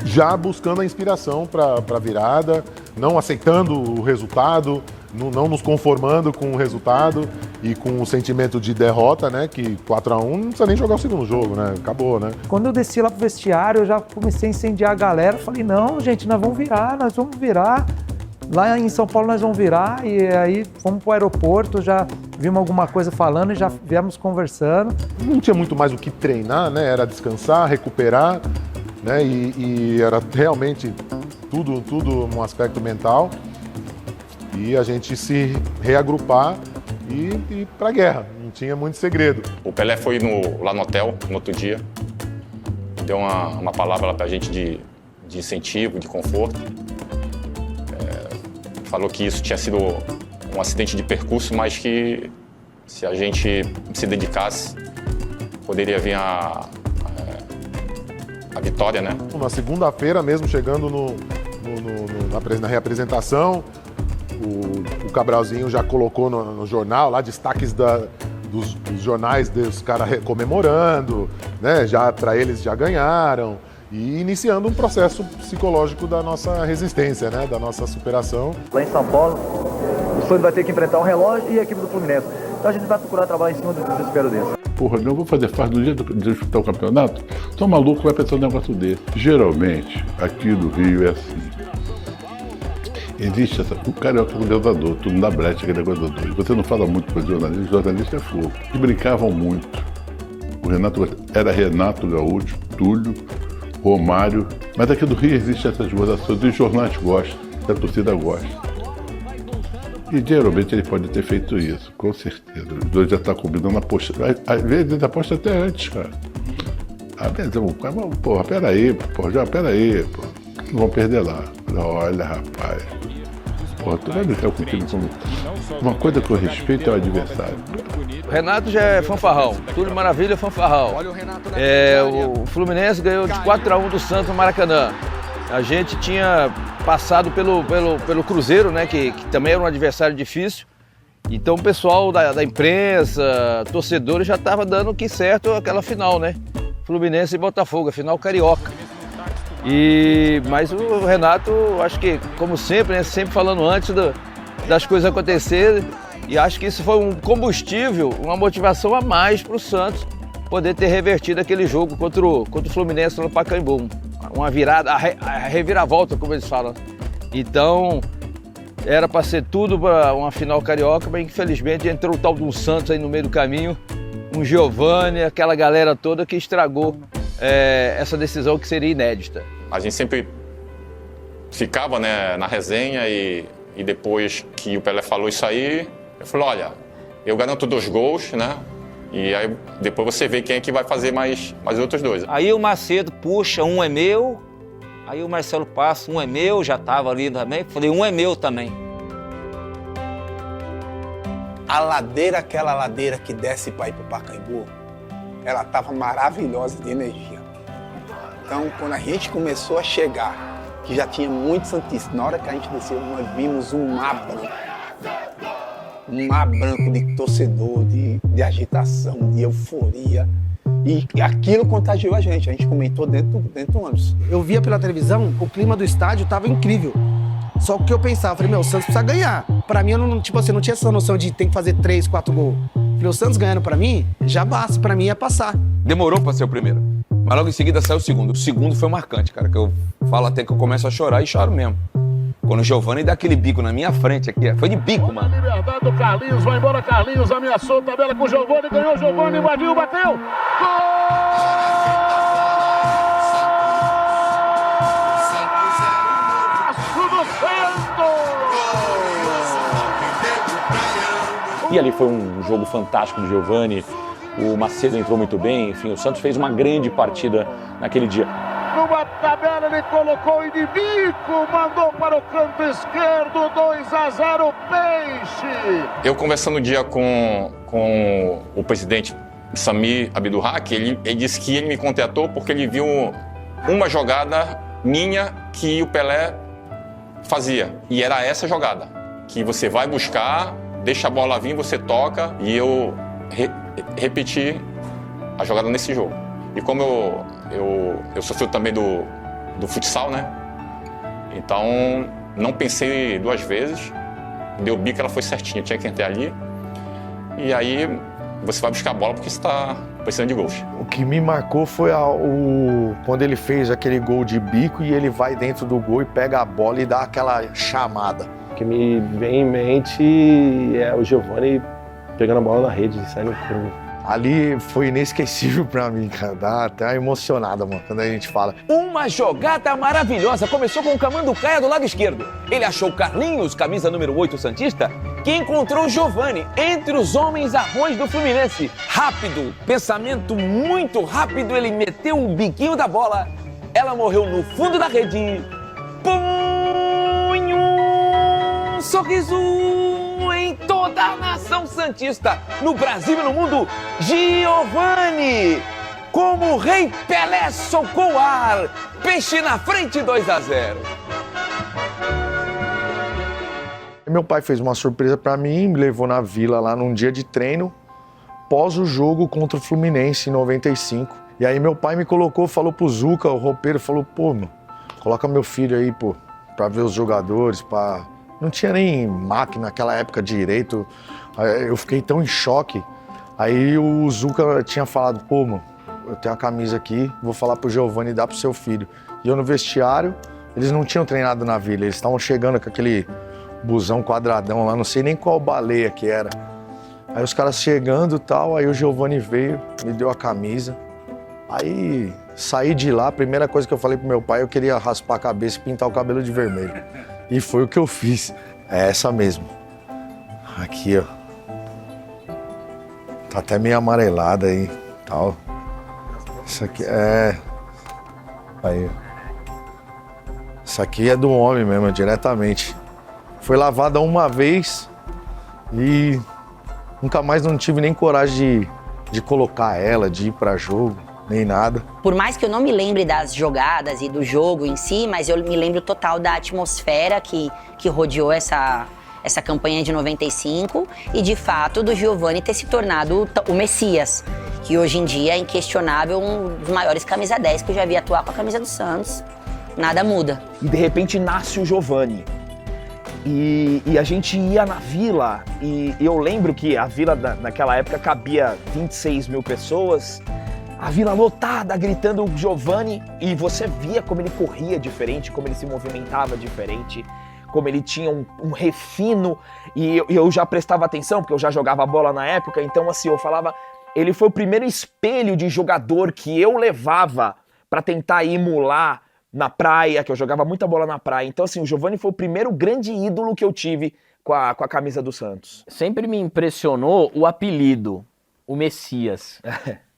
já buscando a inspiração para a virada, não aceitando o resultado, não nos conformando com o resultado e com o sentimento de derrota, né? Que 4-1 não precisa nem jogar o segundo jogo, né? Acabou, né? Quando eu desci lá pro vestiário, eu já comecei a incendiar a galera. Falei, não, gente, nós vamos virar. Lá em São Paulo nós vamos virar. E aí fomos pro aeroporto, já vimos alguma coisa falando e já viemos conversando. Não tinha muito mais o que treinar, né? Era descansar, recuperar, né? E era realmente tudo um aspecto mental. E a gente se reagrupar e ir pra guerra. Não tinha muito segredo. O Pelé foi lá no hotel, no outro dia, deu uma palavra lá pra gente de incentivo, de conforto. Falou que isso tinha sido um acidente de percurso, mas que se a gente se dedicasse, poderia vir a vitória, né? Na segunda-feira mesmo, chegando na reapresentação, o Cabralzinho já colocou no jornal lá destaques dos jornais dos caras comemorando, né? Já para eles já ganharam e iniciando um processo psicológico da nossa resistência, né? Da nossa superação. Lá em São Paulo, o Santos vai ter que enfrentar o Relógio e a equipe do Fluminense. Então a gente vai procurar trabalhar em cima do desespero desse. Porra, eu vou fazer fase do dia de disputar o campeonato? Tô maluco, vai pensar um negócio desse. Geralmente, aqui no Rio é assim. Existe o carioca com o deusador, tudo na brecha, aquele negócio do doido. Você não fala muito para os jornalistas é fogo. E brincavam muito. O Renato era Renato Gaúcho, Túlio, Romário. Mas aqui do Rio existe essas gozações, e os jornais gostam, a torcida gosta. E geralmente ele pode ter feito isso, com certeza. Os dois já estão combinando a aposta. Às vezes ele aposta até antes, cara. Às vezes, porra, peraí, porra, não vão perder lá. Olha, rapaz. Porra, tu vai brincar com o time como... Uma coisa que eu respeito é o adversário. O Renato já é fanfarrão. Túlio Maravilha é fanfarrão. O Fluminense ganhou de 4-1 do Santos no Maracanã. A gente tinha passado pelo Cruzeiro, né, que também era um adversário difícil. Então o pessoal da imprensa, torcedores, já estava dando que certo aquela final, né? Fluminense e Botafogo, a final carioca. Mas o Renato, acho que, como sempre, né, sempre falando antes das coisas acontecerem, e acho que isso foi um combustível, uma motivação a mais para o Santos poder ter revertido aquele jogo contra o Fluminense no Pacaembu. Uma virada, a reviravolta, como eles falam. Então, era para ser tudo para uma final carioca, mas infelizmente entrou o tal de um Santos aí no meio do caminho, um Giovani, aquela galera toda que estragou essa decisão que seria inédita. A gente sempre ficava, né, na resenha e depois que o Pelé falou isso aí, eu falei, olha, eu garanto 2 gols, né? E aí depois você vê quem é que vai fazer mais outros 2. Aí o Macedo puxa, um é meu. Aí o Marcelo passa, um é meu, já estava ali também. Falei, um é meu também. A ladeira, aquela ladeira que desce para ir para o Pacaembu, ela estava maravilhosa de energia. Então, quando a gente começou a chegar, que já tinha muitos santistas, na hora que a gente desceu, nós vimos um mar branco de torcedor, de agitação, de euforia. E aquilo contagiou a gente comentou dentro do ônibus. Eu via pela televisão, o clima do estádio estava incrível. Só que eu pensava, falei, o Santos precisa ganhar. Pra mim, eu não tinha essa noção de tem que fazer 3, 4 gols. Falei, o Santos ganhando pra mim, já basta, pra mim ia passar. Demorou pra ser o primeiro. Mas logo em seguida saiu o segundo. O segundo foi marcante, cara, que eu falo até que eu começo a chorar e choro mesmo. Quando o Giovani dá aquele bico na minha frente aqui, foi de bico, mano. Liberdade do Carlinhos, vai embora Carlinhos, ameaçou, tabela com o Giovani, ganhou o Giovani, invadiu, bateu. E ali foi um jogo fantástico do Giovani, o Macedo entrou muito bem, enfim, o Santos fez uma grande partida naquele dia. Numa tabela ele colocou e de bico, mandou para o canto esquerdo, 2-0 Peixe. Eu conversando um dia com o presidente Samir Abdurraqui, ele disse que ele me contratou porque ele viu uma jogada minha que o Pelé fazia. E era essa jogada, que você vai buscar, deixa a bola vir, você toca, e eu repeti a jogada nesse jogo. E como eu sou filho também do futsal, né? Então não pensei duas vezes, deu bico, ela foi certinha, tinha que entrar ali. E aí você vai buscar a bola porque você está precisando de gols. O que me marcou foi quando ele fez aquele gol de bico e ele vai dentro do gol e pega a bola e dá aquela chamada. O que me vem em mente é o Giovani pegando a bola na rede e saindo curva. Ali foi inesquecível pra mim, cara. Dá até uma emocionada, mano, quando a gente fala. Uma jogada maravilhosa. Começou com o Camanducaia do lado esquerdo. Ele achou o Carlinhos, camisa número 8 santista, que encontrou o Giovani entre os homens arrões do Fluminense. Rápido, pensamento muito rápido, ele meteu o biquinho da bola. Ela morreu no fundo da rede. Põe um sorriso em toda a nação santista, no Brasil e no mundo. Giovani, como o Rei Pelé socou o ar. Peixe na frente, 2-0. Meu pai fez uma surpresa pra mim, me levou na vila lá num dia de treino, pós o jogo contra o Fluminense em 95. E aí meu pai me colocou, falou pro Zuca, o roupeiro, falou, pô, mano, coloca meu filho aí, pô, pra ver os jogadores, pra... Não tinha nem máquina naquela época direito, eu fiquei tão em choque. Aí o Zuca tinha falado, pô, mano, eu tenho a camisa aqui, vou falar pro Giovani dar pro seu filho. E eu no vestiário, eles não tinham treinado na vila, eles estavam chegando com aquele busão quadradão lá, não sei nem qual baleia que era. Aí os caras chegando e tal, aí o Giovani veio, me deu a camisa. Aí saí de lá, a primeira coisa que eu falei pro meu pai, eu queria raspar a cabeça e pintar o cabelo de vermelho. E foi o que eu fiz. É essa mesmo. Aqui, ó. Tá até meio amarelada aí, tal. Isso aqui é... Aí. Isso aqui é do homem mesmo, diretamente. Foi lavada uma vez e nunca mais não tive nem coragem de colocar ela, de ir pra jogo, nem nada. Por mais que eu não me lembre das jogadas e do jogo em si, mas eu me lembro total da atmosfera que rodeou essa campanha de 95 e, de fato, do Giovani ter se tornado o Messias, que hoje em dia é inquestionável um dos maiores camisa 10 que eu já vi atuar com a camisa do Santos. Nada muda. E, de repente, nasce o Giovani. E a gente ia na vila, e eu lembro que a vila naquela época cabia 26 mil pessoas, a vila lotada, gritando o Giovani, e você via como ele corria diferente, como ele se movimentava diferente, como ele tinha um refino, e eu já prestava atenção, porque eu já jogava bola na época, então assim, eu falava, ele foi o primeiro espelho de jogador que eu levava para tentar emular na praia, que eu jogava muita bola na praia. Então assim, o Giovani foi o primeiro grande ídolo que eu tive com a camisa do Santos. Sempre me impressionou o apelido, o Messias.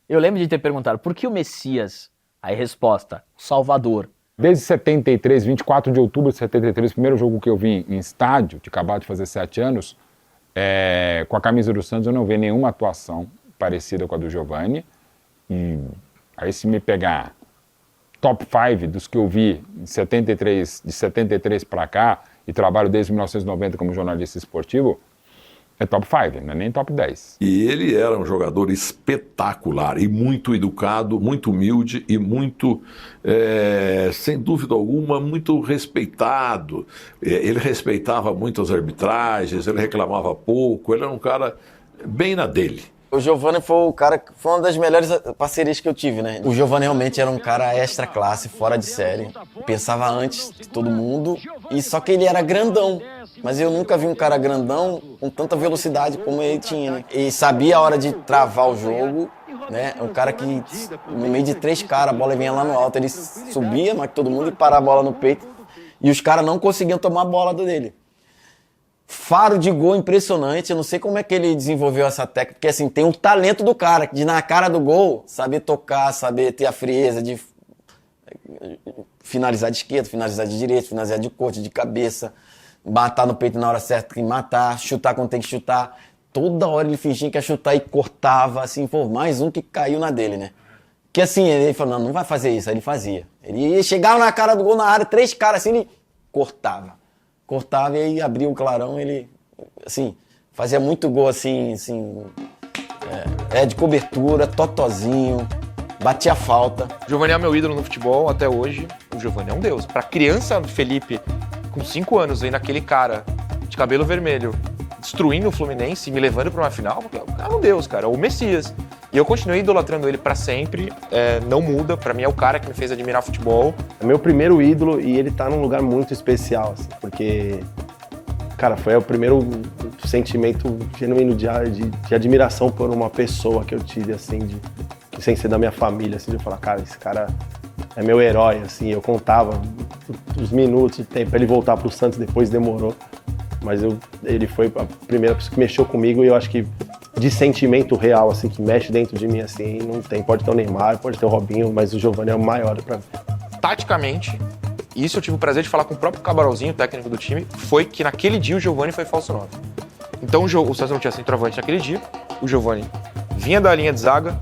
Eu lembro de ter perguntado, por que o Messias? Aí resposta, Salvador. Desde 73, 24 de outubro de 73, o primeiro jogo que eu vi em estádio, de acabar de fazer 7 anos, com a camisa do Santos eu não vi nenhuma atuação parecida com a do Giovani. E aí se me pegar top 5 dos que eu vi de 73 para cá, e trabalho desde 1990 como jornalista esportivo, é top 5, não é nem top 10. E ele era um jogador espetacular e muito educado, muito humilde e muito, sem dúvida alguma, muito respeitado. Ele respeitava muito as arbitragens, ele reclamava pouco, ele era um cara bem na dele. O Giovani foi o cara, foi uma das melhores parcerias que eu tive, né? O Giovani realmente era um cara extra classe, fora de série. Pensava antes de todo mundo, e só que ele era grandão. Mas eu nunca vi um cara grandão com tanta velocidade como ele tinha, né? E sabia a hora de travar o jogo, né? Um cara que, no meio de 3 caras, a bola vinha lá no alto, ele subia mais que todo mundo e parava a bola no peito. E os caras não conseguiam tomar a bola dele. Faro de gol impressionante, eu não sei como é que ele desenvolveu essa técnica, porque assim, tem um talento do cara, de na cara do gol, saber tocar, saber ter a frieza de finalizar de esquerda, finalizar de direita, finalizar de corte, de cabeça, matar no peito na hora certa, tem que matar, chutar quando tem que chutar. Toda hora ele fingia que ia chutar e cortava, assim, pô, mais um que caiu na dele, né? Que assim, ele falou, não vai fazer isso, aí ele fazia. Ele chegava na cara do gol na área, 3 caras assim, ele cortava e aí abria o clarão, ele, assim, fazia muito gol, assim, de cobertura, totozinho, batia falta. O Giovani é meu ídolo no futebol até hoje, o Giovani é um deus. Pra criança do Felipe, com 5 anos, vendo aquele cara de cabelo vermelho, destruindo o Fluminense e me levando pra uma final, é um deus, cara, o Messias. E eu continuei idolatrando ele pra sempre, não muda, pra mim é o cara que me fez admirar futebol. É meu primeiro ídolo e ele tá num lugar muito especial, assim, porque, cara, foi o primeiro sentimento genuíno de admiração por uma pessoa que eu tive, assim, sem ser da minha família, assim, de falar, cara, esse cara é meu herói, assim, eu contava os minutos, o tempo, ele voltar pro Santos depois demorou, mas ele foi a primeira pessoa que mexeu comigo e eu acho que de sentimento real, assim, que mexe dentro de mim, assim, não tem. Pode ter o Neymar, pode ter o Robinho, mas o Giovani é o maior pra mim. Taticamente, e isso eu tive o prazer de falar com o próprio Cabaralzinho, técnico do time, foi que naquele dia o Giovani foi falso 9. Então o Santos não tinha centroavante naquele dia, o Giovani vinha da linha de zaga,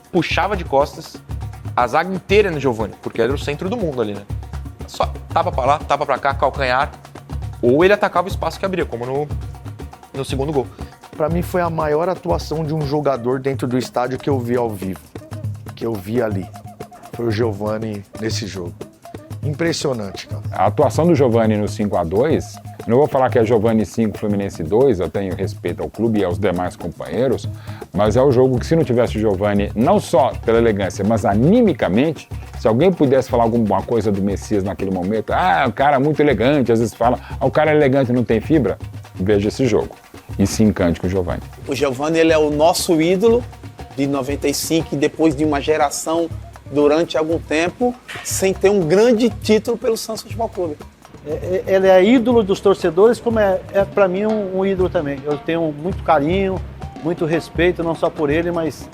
puxava de costas, a zaga inteira no Giovani, porque era o centro do mundo ali, né? Só tapa pra lá, tapa pra cá, calcanhar, ou ele atacava o espaço que abria, como no segundo gol. Pra mim foi a maior atuação de um jogador dentro do estádio que eu vi ao vivo, que eu vi ali. Foi o Giovani nesse jogo. Impressionante, cara. A atuação do Giovani no 5-2, não vou falar que é Giovani 5, Fluminense 2, eu tenho respeito ao clube e aos demais companheiros, mas é o jogo que se não tivesse o Giovani, não só pela elegância, mas animicamente, se alguém pudesse falar alguma coisa do Messias naquele momento, o cara é muito elegante, às vezes fala, o cara é elegante e não tem fibra, veja esse jogo. E se encante com o Giovani. O Giovani, ele é o nosso ídolo de 95 e depois de uma geração durante algum tempo sem ter um grande título pelo Santos Futebol Clube. Ele é ídolo dos torcedores, como é para mim um ídolo também. Eu tenho muito carinho, muito respeito, não só por ele, mas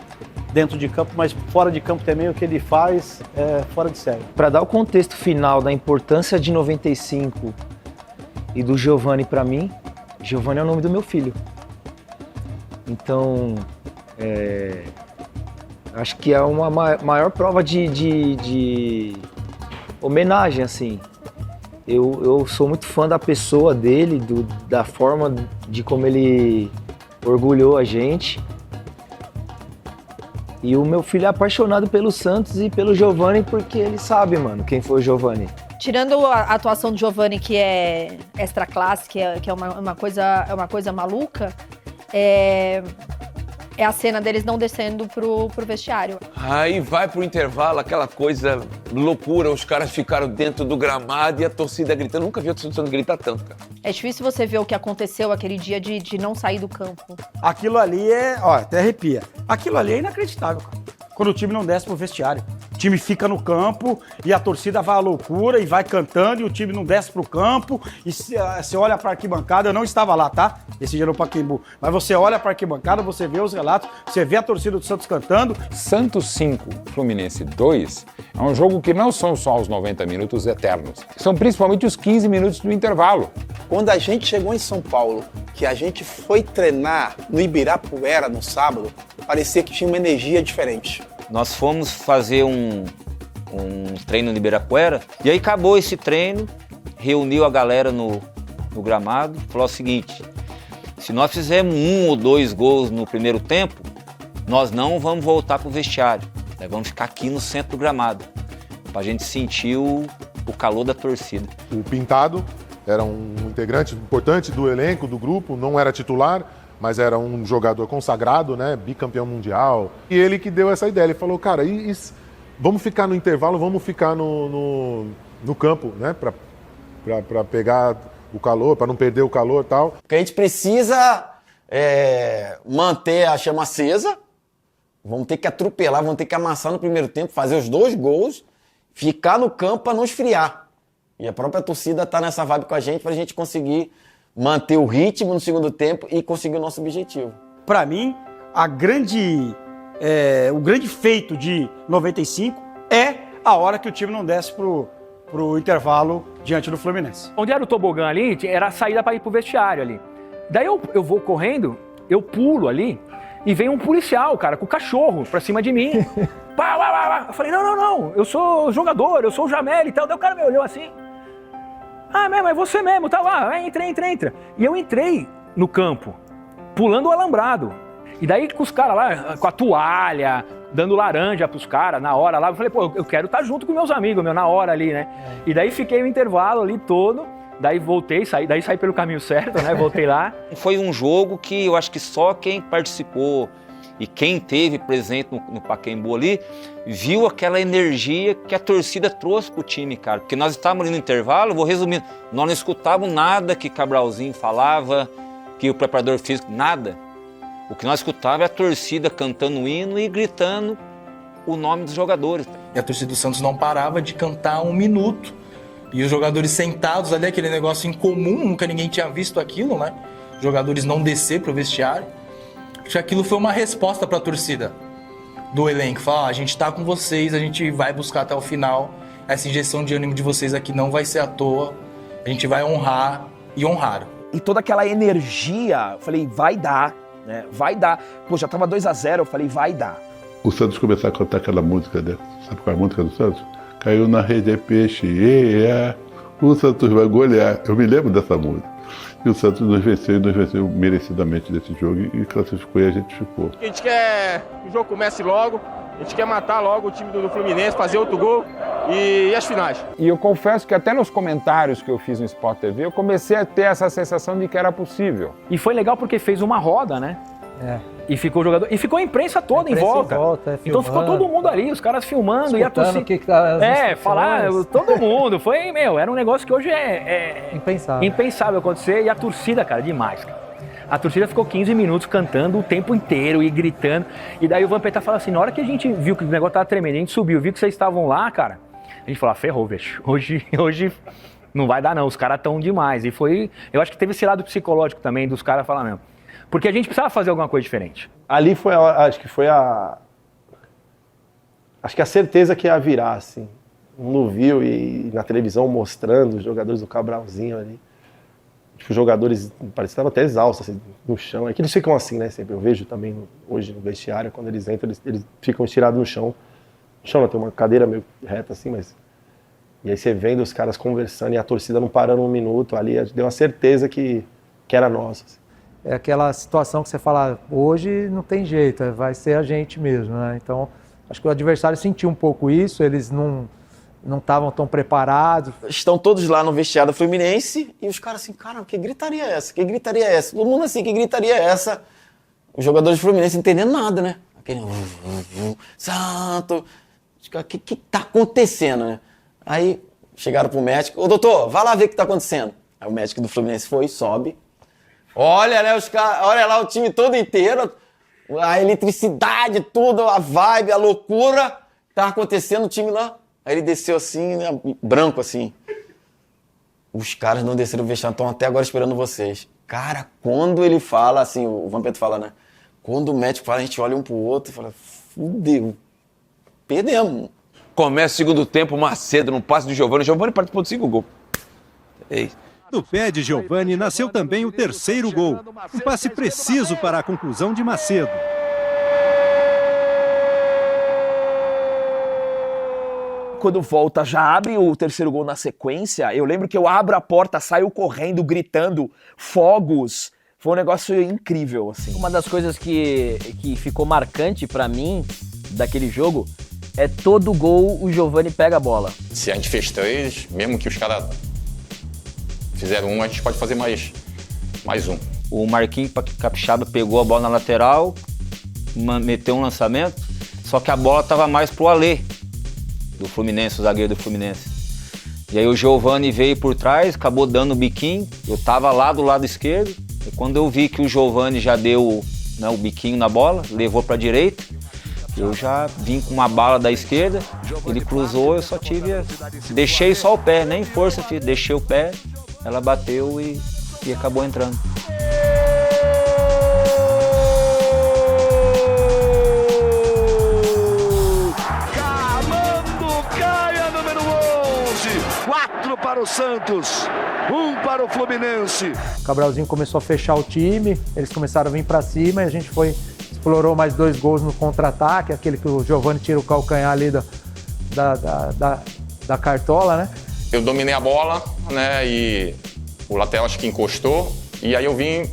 dentro de campo, mas fora de campo também, o que ele faz é fora de série. Para dar o contexto final da importância de 95 e do Giovani para mim, Giovani é o nome do meu filho. Então, acho que é uma maior prova de homenagem, assim. Eu sou muito fã da pessoa dele, da forma de como ele orgulhou a gente. E o meu filho é apaixonado pelo Santos e pelo Giovani porque ele sabe, mano, quem foi o Giovani. Tirando a atuação do Giovani, que é extra classe, que é uma coisa maluca, é a cena deles não descendo pro vestiário. Aí vai pro intervalo, aquela coisa loucura, os caras ficaram dentro do gramado e a torcida gritando. Nunca vi a torcida gritar tanto, cara. É difícil você ver o que aconteceu aquele dia de não sair do campo. Aquilo ali até arrepia. Aquilo ali é inacreditável, cara. Quando o time não desce pro vestiário. O time fica no campo e a torcida vai à loucura e vai cantando e o time não desce pro campo. E você olha pra arquibancada, eu não estava lá, tá? Esse dia no Pacaembu. Mas você olha pra arquibancada, você vê os relatos, você vê a torcida do Santos cantando. Santos 5, Fluminense 2 é um jogo que não são só os 90 minutos eternos. São principalmente os 15 minutos do intervalo. Quando a gente chegou em São Paulo, que a gente foi treinar no Ibirapuera no sábado, parecia que tinha uma energia diferente. Nós fomos fazer um treino no Ibirapuera e aí acabou esse treino, reuniu a galera no gramado, falou o seguinte, se nós fizermos 1 ou 2 gols no primeiro tempo, nós não vamos voltar pro vestiário, nós vamos ficar aqui no centro do gramado, pra gente sentir o calor da torcida. O Pintado era um integrante importante do elenco, do grupo, não era titular, mas era um jogador consagrado, né? Bicampeão mundial. E ele que deu essa ideia. Ele falou, cara, vamos ficar no intervalo, vamos ficar no campo, né? Pra pegar o calor, para não perder o calor e tal. Porque a gente precisa manter a chama acesa, vamos ter que atropelar, vamos ter que amassar no primeiro tempo, fazer os 2 gols, ficar no campo para não esfriar. E a própria torcida tá nessa vibe com a gente pra gente conseguir manter o ritmo no segundo tempo e conseguir o nosso objetivo. Para mim, o grande feito de 95 é a hora que o time não desce pro intervalo diante do Fluminense. Onde era o tobogã ali, era a saída para ir pro vestiário ali. Daí eu vou correndo, eu pulo ali e vem um policial, cara, com o cachorro pra cima de mim. Eu falei, não, eu sou jogador, eu sou o Jamel e tal. Daí o cara me olhou assim. Ah, mesmo, é você mesmo, tá lá, entra. E eu entrei no campo, pulando o alambrado. E daí com os caras lá, com a toalha, dando laranja pros caras na hora lá, eu falei, pô, eu quero estar junto com meus amigos, na hora ali, né? E daí fiquei o intervalo ali todo, daí voltei, saí pelo caminho certo, né? Voltei lá. Foi um jogo que eu acho que só quem participou e quem esteve presente no Pacaembu ali, viu aquela energia que a torcida trouxe pro time, cara. Porque nós estávamos ali no intervalo, vou resumindo, nós não escutávamos nada que Cabralzinho falava, que o preparador físico, nada. O que nós escutávamos é a torcida cantando o hino e gritando o nome dos jogadores. E a torcida do Santos não parava de cantar 1 minuto. E os jogadores sentados ali, aquele negócio incomum, nunca ninguém tinha visto aquilo, né? Os jogadores não descer pro vestiário. Acho que aquilo foi uma resposta para a torcida do elenco. Falar, a gente tá com vocês, a gente vai buscar até o final. Essa injeção de ânimo de vocês aqui não vai ser à toa. A gente vai honrar e honrar. E toda aquela energia, eu falei, vai dar, né? Vai dar. Pô, já tava 2-0, eu falei, vai dar. O Santos começou a cantar aquela música, né? Sabe qual é a música do Santos? Caiu na rede é peixe, o Santos vai golear. Eu me lembro dessa música. E o Santos nos venceu merecidamente desse jogo e classificou e a gente ficou. A gente quer que o jogo comece logo, a gente quer matar logo o time do Fluminense, fazer outro gol e as finais. E eu confesso que até nos comentários que eu fiz no Sport TV, eu comecei a ter essa sensação de que era possível. E foi legal porque fez uma roda, né? E ficou o jogador. E ficou a imprensa toda em volta. Então ficou todo mundo ali, os caras filmando e a torcida. Falar, todo mundo. Foi, era um negócio que hoje é impensável acontecer. E a torcida, cara, demais, cara. A torcida ficou 15 minutos cantando o tempo inteiro e gritando. E daí o Vampeta fala assim: na hora que a gente viu que o negócio tava tremendo, a gente subiu, viu que vocês estavam lá, cara. A gente falou: ferrou, bicho. Hoje não vai dar, não. Os caras estão demais. E foi. Eu acho que teve esse lado psicológico também dos caras falar mesmo. Porque a gente precisava fazer alguma coisa diferente. Ali foi acho que a certeza que ia virar, assim. No viu e na televisão mostrando os jogadores do Cabralzinho ali. Tipo, os jogadores pareciam até exaustos, assim, no chão. É que eles ficam assim, né? Sempre eu vejo também hoje no vestiário, quando eles entram, eles ficam estirados no chão. No chão não, tem uma cadeira meio reta assim, mas... E aí você vendo os caras conversando e a torcida não parando 1 minuto ali, deu uma certeza que era nossa. Assim. É aquela situação que você fala, hoje não tem jeito, vai ser a gente mesmo, né? Então, acho que o adversário sentiu um pouco isso, eles não estavam tão preparados. Estão todos lá no vestiário do Fluminense e os caras assim, cara, que gritaria é essa? Que gritaria é essa? Todo mundo assim, que gritaria é essa? Os jogadores do Fluminense entendendo nada, né? Aquele santo, o que tá acontecendo, né? Aí chegaram pro médico, ô doutor, vai lá ver o que tá acontecendo. Aí o médico do Fluminense foi, sobe. Olha, né, os caras, olha lá o time todo inteiro, a eletricidade, tudo, a vibe, a loucura, tá acontecendo o time lá. Aí ele desceu assim, né, branco assim. Os caras não desceram o vestiário, estão até agora esperando vocês. Cara, quando ele fala, assim, o Vampeta fala, né? Quando o médico fala, a gente olha um pro outro e fala, fudeu, perdemos. Começa o segundo tempo, Macedo, no passe do Giovani. Giovani participou de 5 gols. Ei. Do pé de Giovani nasceu também o 3º gol. Um passe preciso para a conclusão de Macedo. Quando volta, já abre o 3º gol na sequência. Eu lembro que eu abro a porta, saio correndo, gritando, fogos. Foi um negócio incrível, assim. Uma das coisas que ficou marcante pra mim daquele jogo é todo gol o Giovani pega a bola. Se a gente fez 3, mesmo que os caras fizeram 1, a gente pode fazer mais 1. O Marquinhos Capixaba pegou a bola na lateral, meteu um lançamento, só que a bola estava mais pro Alê, do Fluminense, o zagueiro do Fluminense. E aí o Giovani veio por trás, acabou dando o biquinho, eu tava lá do lado esquerdo, e quando eu vi que o Giovani já deu, né, o biquinho na bola, levou pra direita, eu já vim com uma bala da esquerda, ele cruzou, eu só deixei só o pé, nem força, deixei o pé, ela bateu e acabou entrando. Camando Caia, número 11, 4 para o Santos, 1 para o Fluminense. O Cabralzinho começou a fechar o time, eles começaram a vir para cima e a gente explorou mais 2 gols no contra-ataque, aquele que o Giovani tira o calcanhar ali da cartola, né? Eu dominei a bola, né, e o lateral acho que encostou, e aí eu vim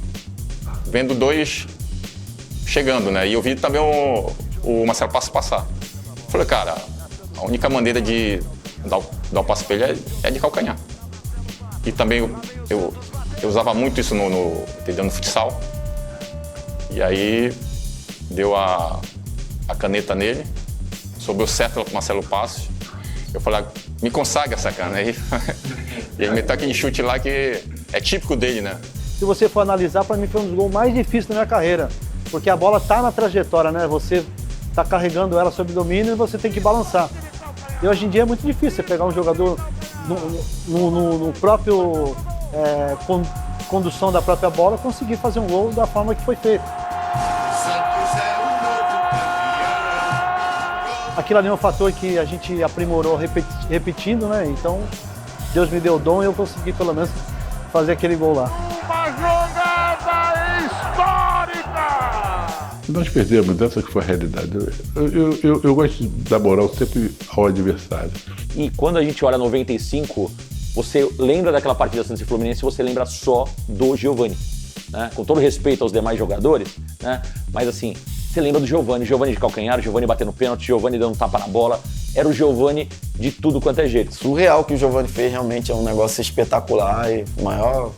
vendo 2 chegando, né, e eu vi também o Marcelo Passo passar. Falei, cara, a única maneira de dar o passe pra ele é de calcanhar. E também eu usava muito isso no futsal, e aí deu a caneta nele, sobrou certo o Marcelo Passos. Eu falei, me consagra essa cana. E ele meteu aquele chute lá que é típico dele, né? Se você for analisar, para mim foi um dos gols mais difíceis da minha carreira. Porque a bola tá na trajetória, né? Você tá carregando ela sob domínio e você tem que balançar. E hoje em dia é muito difícil você pegar um jogador no próprio condução da própria bola e conseguir fazer um gol da forma que foi feito. Aquilo ali é um fator que a gente aprimorou repetindo, né? Então, Deus me deu o dom e eu consegui pelo menos fazer aquele gol lá. Uma jogada histórica! Nós perdemos, essa que foi a realidade. Eu gosto de dar moral sempre ao adversário. E quando a gente olha 95, você lembra daquela partida Santos e Fluminense, você lembra só do Giovani, né? Com todo respeito aos demais jogadores, né? Mas assim, você lembra do Giovani de calcanhar, Giovani batendo pênalti, Giovani dando tapa na bola. Era o Giovani de tudo quanto é jeito. Surreal que o Giovani fez, realmente é um negócio espetacular e a maior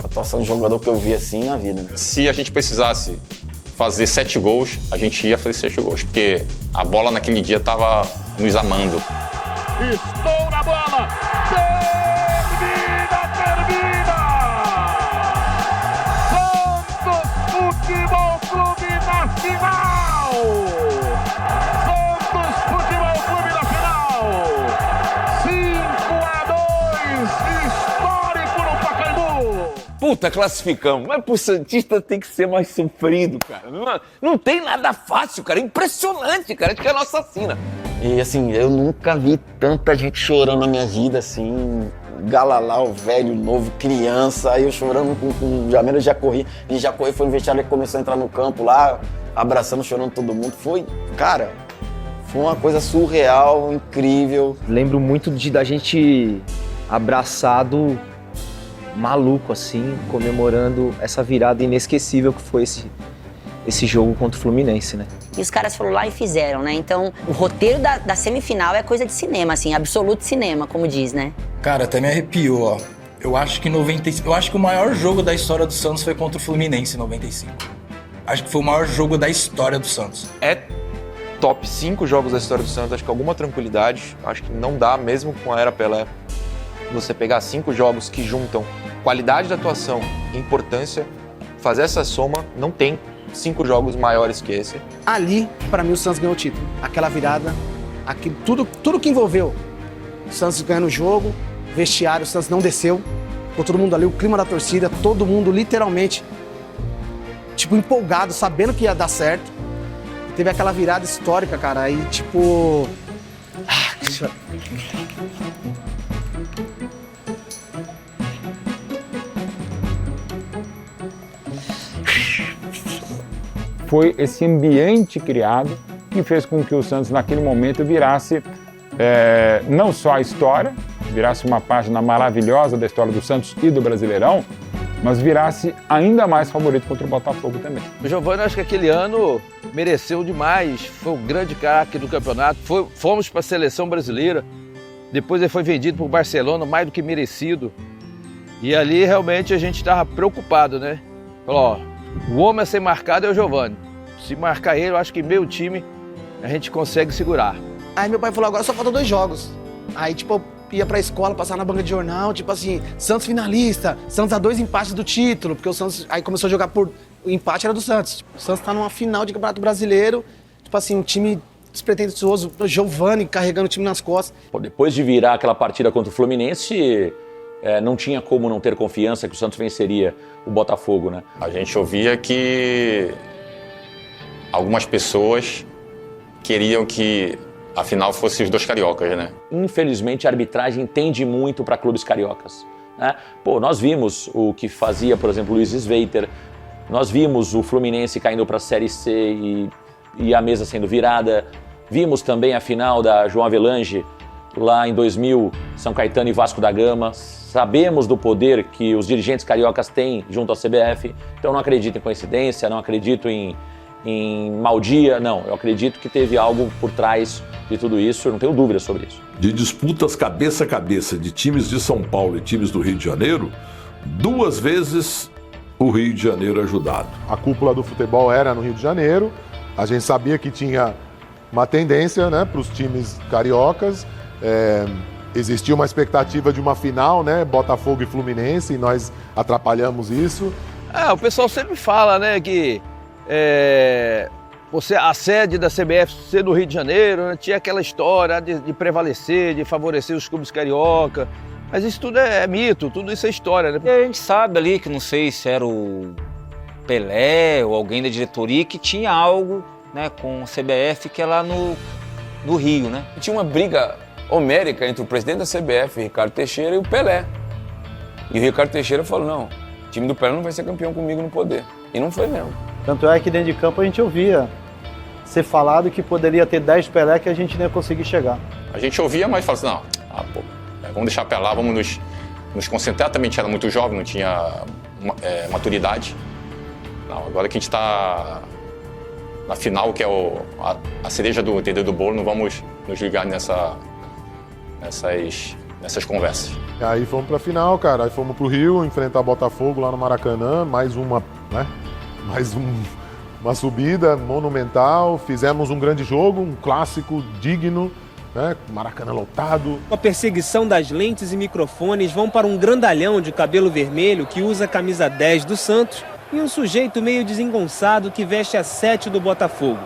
atuação de jogador que eu vi assim na vida. Né? Se a gente precisasse fazer 7 gols, a gente ia fazer 7 gols, porque a bola naquele dia estava nos amando. Estou na bola! Termina! Santos Futebol Clube na final! Santos Futebol Clube na final! 5-2, histórico no Pacaembu! Puta, classificamos. Mas pro Santista tem que ser mais sofrido, cara. Não tem nada fácil, cara. Impressionante, cara. Acho que é a nossa sina. E assim, eu nunca vi tanta gente chorando na minha vida, assim, Galalau, velho, novo, criança, aí eu chorando com Jamila, já corri, e já corri, foi no vestiário, ele começou a entrar no campo lá, abraçando, chorando todo mundo, foi uma coisa surreal, incrível. Lembro muito da gente abraçado, maluco assim, comemorando essa virada inesquecível que foi esse jogo contra o Fluminense, né? E os caras foram lá e fizeram, né? Então, o roteiro da semifinal é coisa de cinema, assim, absoluto cinema, como diz, né? Cara, até me arrepiou, ó. Eu acho que o maior jogo da história do Santos foi contra o Fluminense em 95. Acho que foi o maior jogo da história do Santos. É top 5 jogos da história do Santos, acho que alguma tranquilidade, acho que não dá, mesmo com a era Pelé, você pegar 5 jogos que juntam qualidade da atuação e importância, fazer essa soma, não tem 5 jogos maiores que esse. Ali, para mim, o Santos ganhou o título. Aquela virada, tudo que envolveu o Santos ganhando o jogo, vestiário, o Santos não desceu, ficou todo mundo ali, o clima da torcida, todo mundo literalmente, tipo, empolgado, sabendo que ia dar certo. Teve aquela virada histórica, cara, aí, tipo... Foi esse ambiente criado que fez com que o Santos, naquele momento, virasse não só a história, virasse uma página maravilhosa da história do Santos e do Brasileirão, mas virasse ainda mais favorito contra o Botafogo também. O Giovani, acho que aquele ano mereceu demais, foi o grande craque do campeonato, fomos para a seleção brasileira, depois ele foi vendido para o Barcelona, mais do que merecido, e ali realmente a gente estava preocupado, né? Falou, ó, o homem a ser marcado é o Giovani. Se marcar ele, eu acho que meio time a gente consegue segurar. Aí meu pai falou, agora só faltam 2 jogos. Aí, tipo, eu ia pra escola, passar na banca de jornal, tipo assim, Santos finalista, Santos a 2 empates do título, porque o Santos aí começou a jogar por... O empate era do Santos. Tipo, o Santos tá numa final de Campeonato Brasileiro, tipo assim, um time despretensioso, o Giovani carregando o time nas costas. Pô, depois de virar aquela partida contra o Fluminense, não tinha como não ter confiança que o Santos venceria o Botafogo, né? A gente ouvia que algumas pessoas queriam que a final fosse os 2 cariocas, né? Infelizmente, a arbitragem tende muito para clubes cariocas, né? Pô, nós vimos o que fazia, por exemplo, o Luiz Sveiter, nós vimos o Fluminense caindo para a Série C e a mesa sendo virada, vimos também a final da João Avelange, lá em 2000, São Caetano e Vasco da Gama. Sabemos do poder que os dirigentes cariocas têm junto à CBF, então não acredito em coincidência, não acredito em mau dia, não. Eu acredito que teve algo por trás de tudo isso, eu não tenho dúvida sobre isso. De disputas cabeça a cabeça de times de São Paulo e times do Rio de Janeiro, 2 vezes o Rio de Janeiro ajudado. A cúpula do futebol era no Rio de Janeiro, a gente sabia que tinha uma tendência, né, para os times cariocas, existia uma expectativa de uma final, né, Botafogo e Fluminense, e nós atrapalhamos isso. O pessoal sempre fala, né, que a sede da CBF ser no Rio de Janeiro, né, tinha aquela história de prevalecer, de favorecer os clubes carioca. Mas isso tudo é mito, tudo isso é história, né? E a gente sabe ali que não sei se era o Pelé ou alguém da diretoria que tinha algo, né, com a CBF que é lá no Rio, né? Tinha uma briga homérica entre o presidente da CBF, Ricardo Teixeira, e o Pelé. E o Ricardo Teixeira falou, não, o time do Pelé não vai ser campeão comigo no poder. E não foi mesmo. Tanto é que dentro de campo a gente ouvia ser falado que poderia ter 10 Pelé que a gente não ia conseguir chegar. A gente ouvia, mas falava assim, vamos deixar pra lá, vamos nos concentrar. Também a gente era muito jovem, não tinha maturidade. Não, agora que a gente está na final, que é a cereja do bolo, não vamos nos ligar nessas conversas. Aí fomos pra final, cara. Aí fomos pro Rio, enfrentar Botafogo lá no Maracanã, mais uma subida monumental. Fizemos um grande jogo, um clássico digno, né? Maracanã lotado. A perseguição das lentes e microfones vão para um grandalhão de cabelo vermelho que usa a camisa 10 do Santos e um sujeito meio desengonçado que veste a 7 do Botafogo.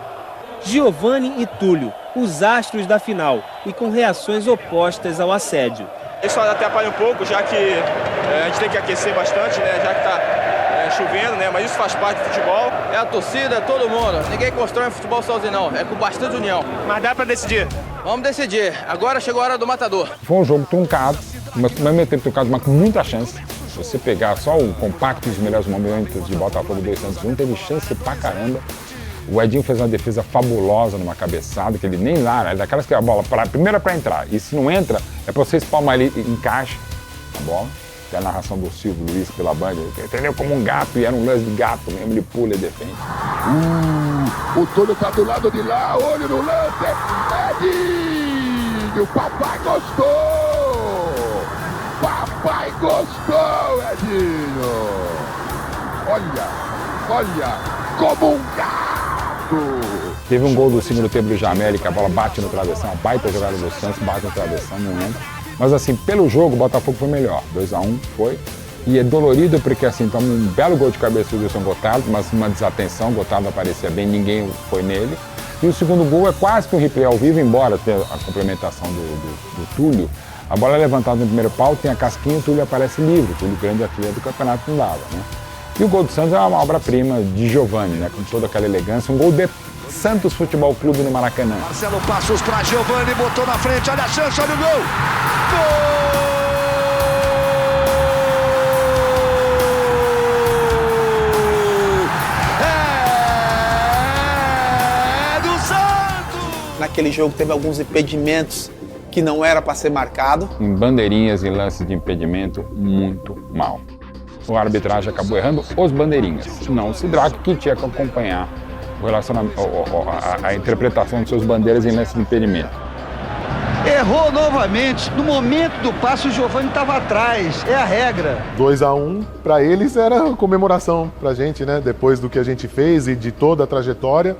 Giovani e Túlio, os astros da final, e com reações opostas ao assédio. Isso atrapalha um pouco, já que a gente tem que aquecer bastante, né? Já que está chovendo, né? Mas isso faz parte do futebol. É a torcida, é todo mundo. Ninguém constrói futebol sozinho, não. É com bastante união. Mas dá para decidir. Vamos decidir. Agora chegou a hora do matador. Foi um jogo truncado, mas ao mesmo tempo truncado, mas com muita chance. Se você pegar só o compacto dos melhores momentos de Botafogo 2 Santos 1, teve chance pra caramba. O Edinho fez uma defesa fabulosa numa cabeçada, que ele nem lá, é daquelas que a bola, primeira para entrar, e se não entra, é para você espalmar ele em caixa a bola. Tem a narração do Silvio Luiz pela Band, entendeu? Como um gato, e era um lance de gato mesmo, ele pula e defende. O Túlio tá do lado de lá, olho no lance, Edinho, papai gostou! Papai gostou, Edinho! Olha, como um gato! Teve um gol do segundo tempo do Jamel, que a bola bate no travessão, a baita jogada do Santos, bate no travessão, não entra. Mas assim, pelo jogo, o Botafogo foi melhor, 2-1 foi. E é dolorido porque assim, toma um belo gol de cabeça do Wilson Gotardo, mas uma desatenção, o Gotardo aparecia bem, ninguém foi nele. E o segundo gol é quase que um replay ao vivo, embora tenha a complementação do Túlio. A bola é levantada no primeiro pau, tem a casquinha, o Túlio aparece livre, o Túlio grande atleta do campeonato não dava, né? E o gol do Santos é uma obra-prima de Giovani, né? Com toda aquela elegância, um gol de Santos Futebol Clube no Maracanã. Marcelo Passos para Giovani, botou na frente, olha a chance, olha o gol! Gol! É do Santos! Naquele jogo teve alguns impedimentos que não era para ser marcado. Em bandeirinhas e lances de impedimento, muito mal. A arbitragem acabou errando os bandeirinhas, não o Sidraque, que tinha que acompanhar a interpretação de seus bandeiras em lance de impedimento. Errou novamente. No momento do passe, o Giovani estava atrás. É a regra. 2-1, para eles era comemoração pra gente, né? Depois do que a gente fez e de toda a trajetória,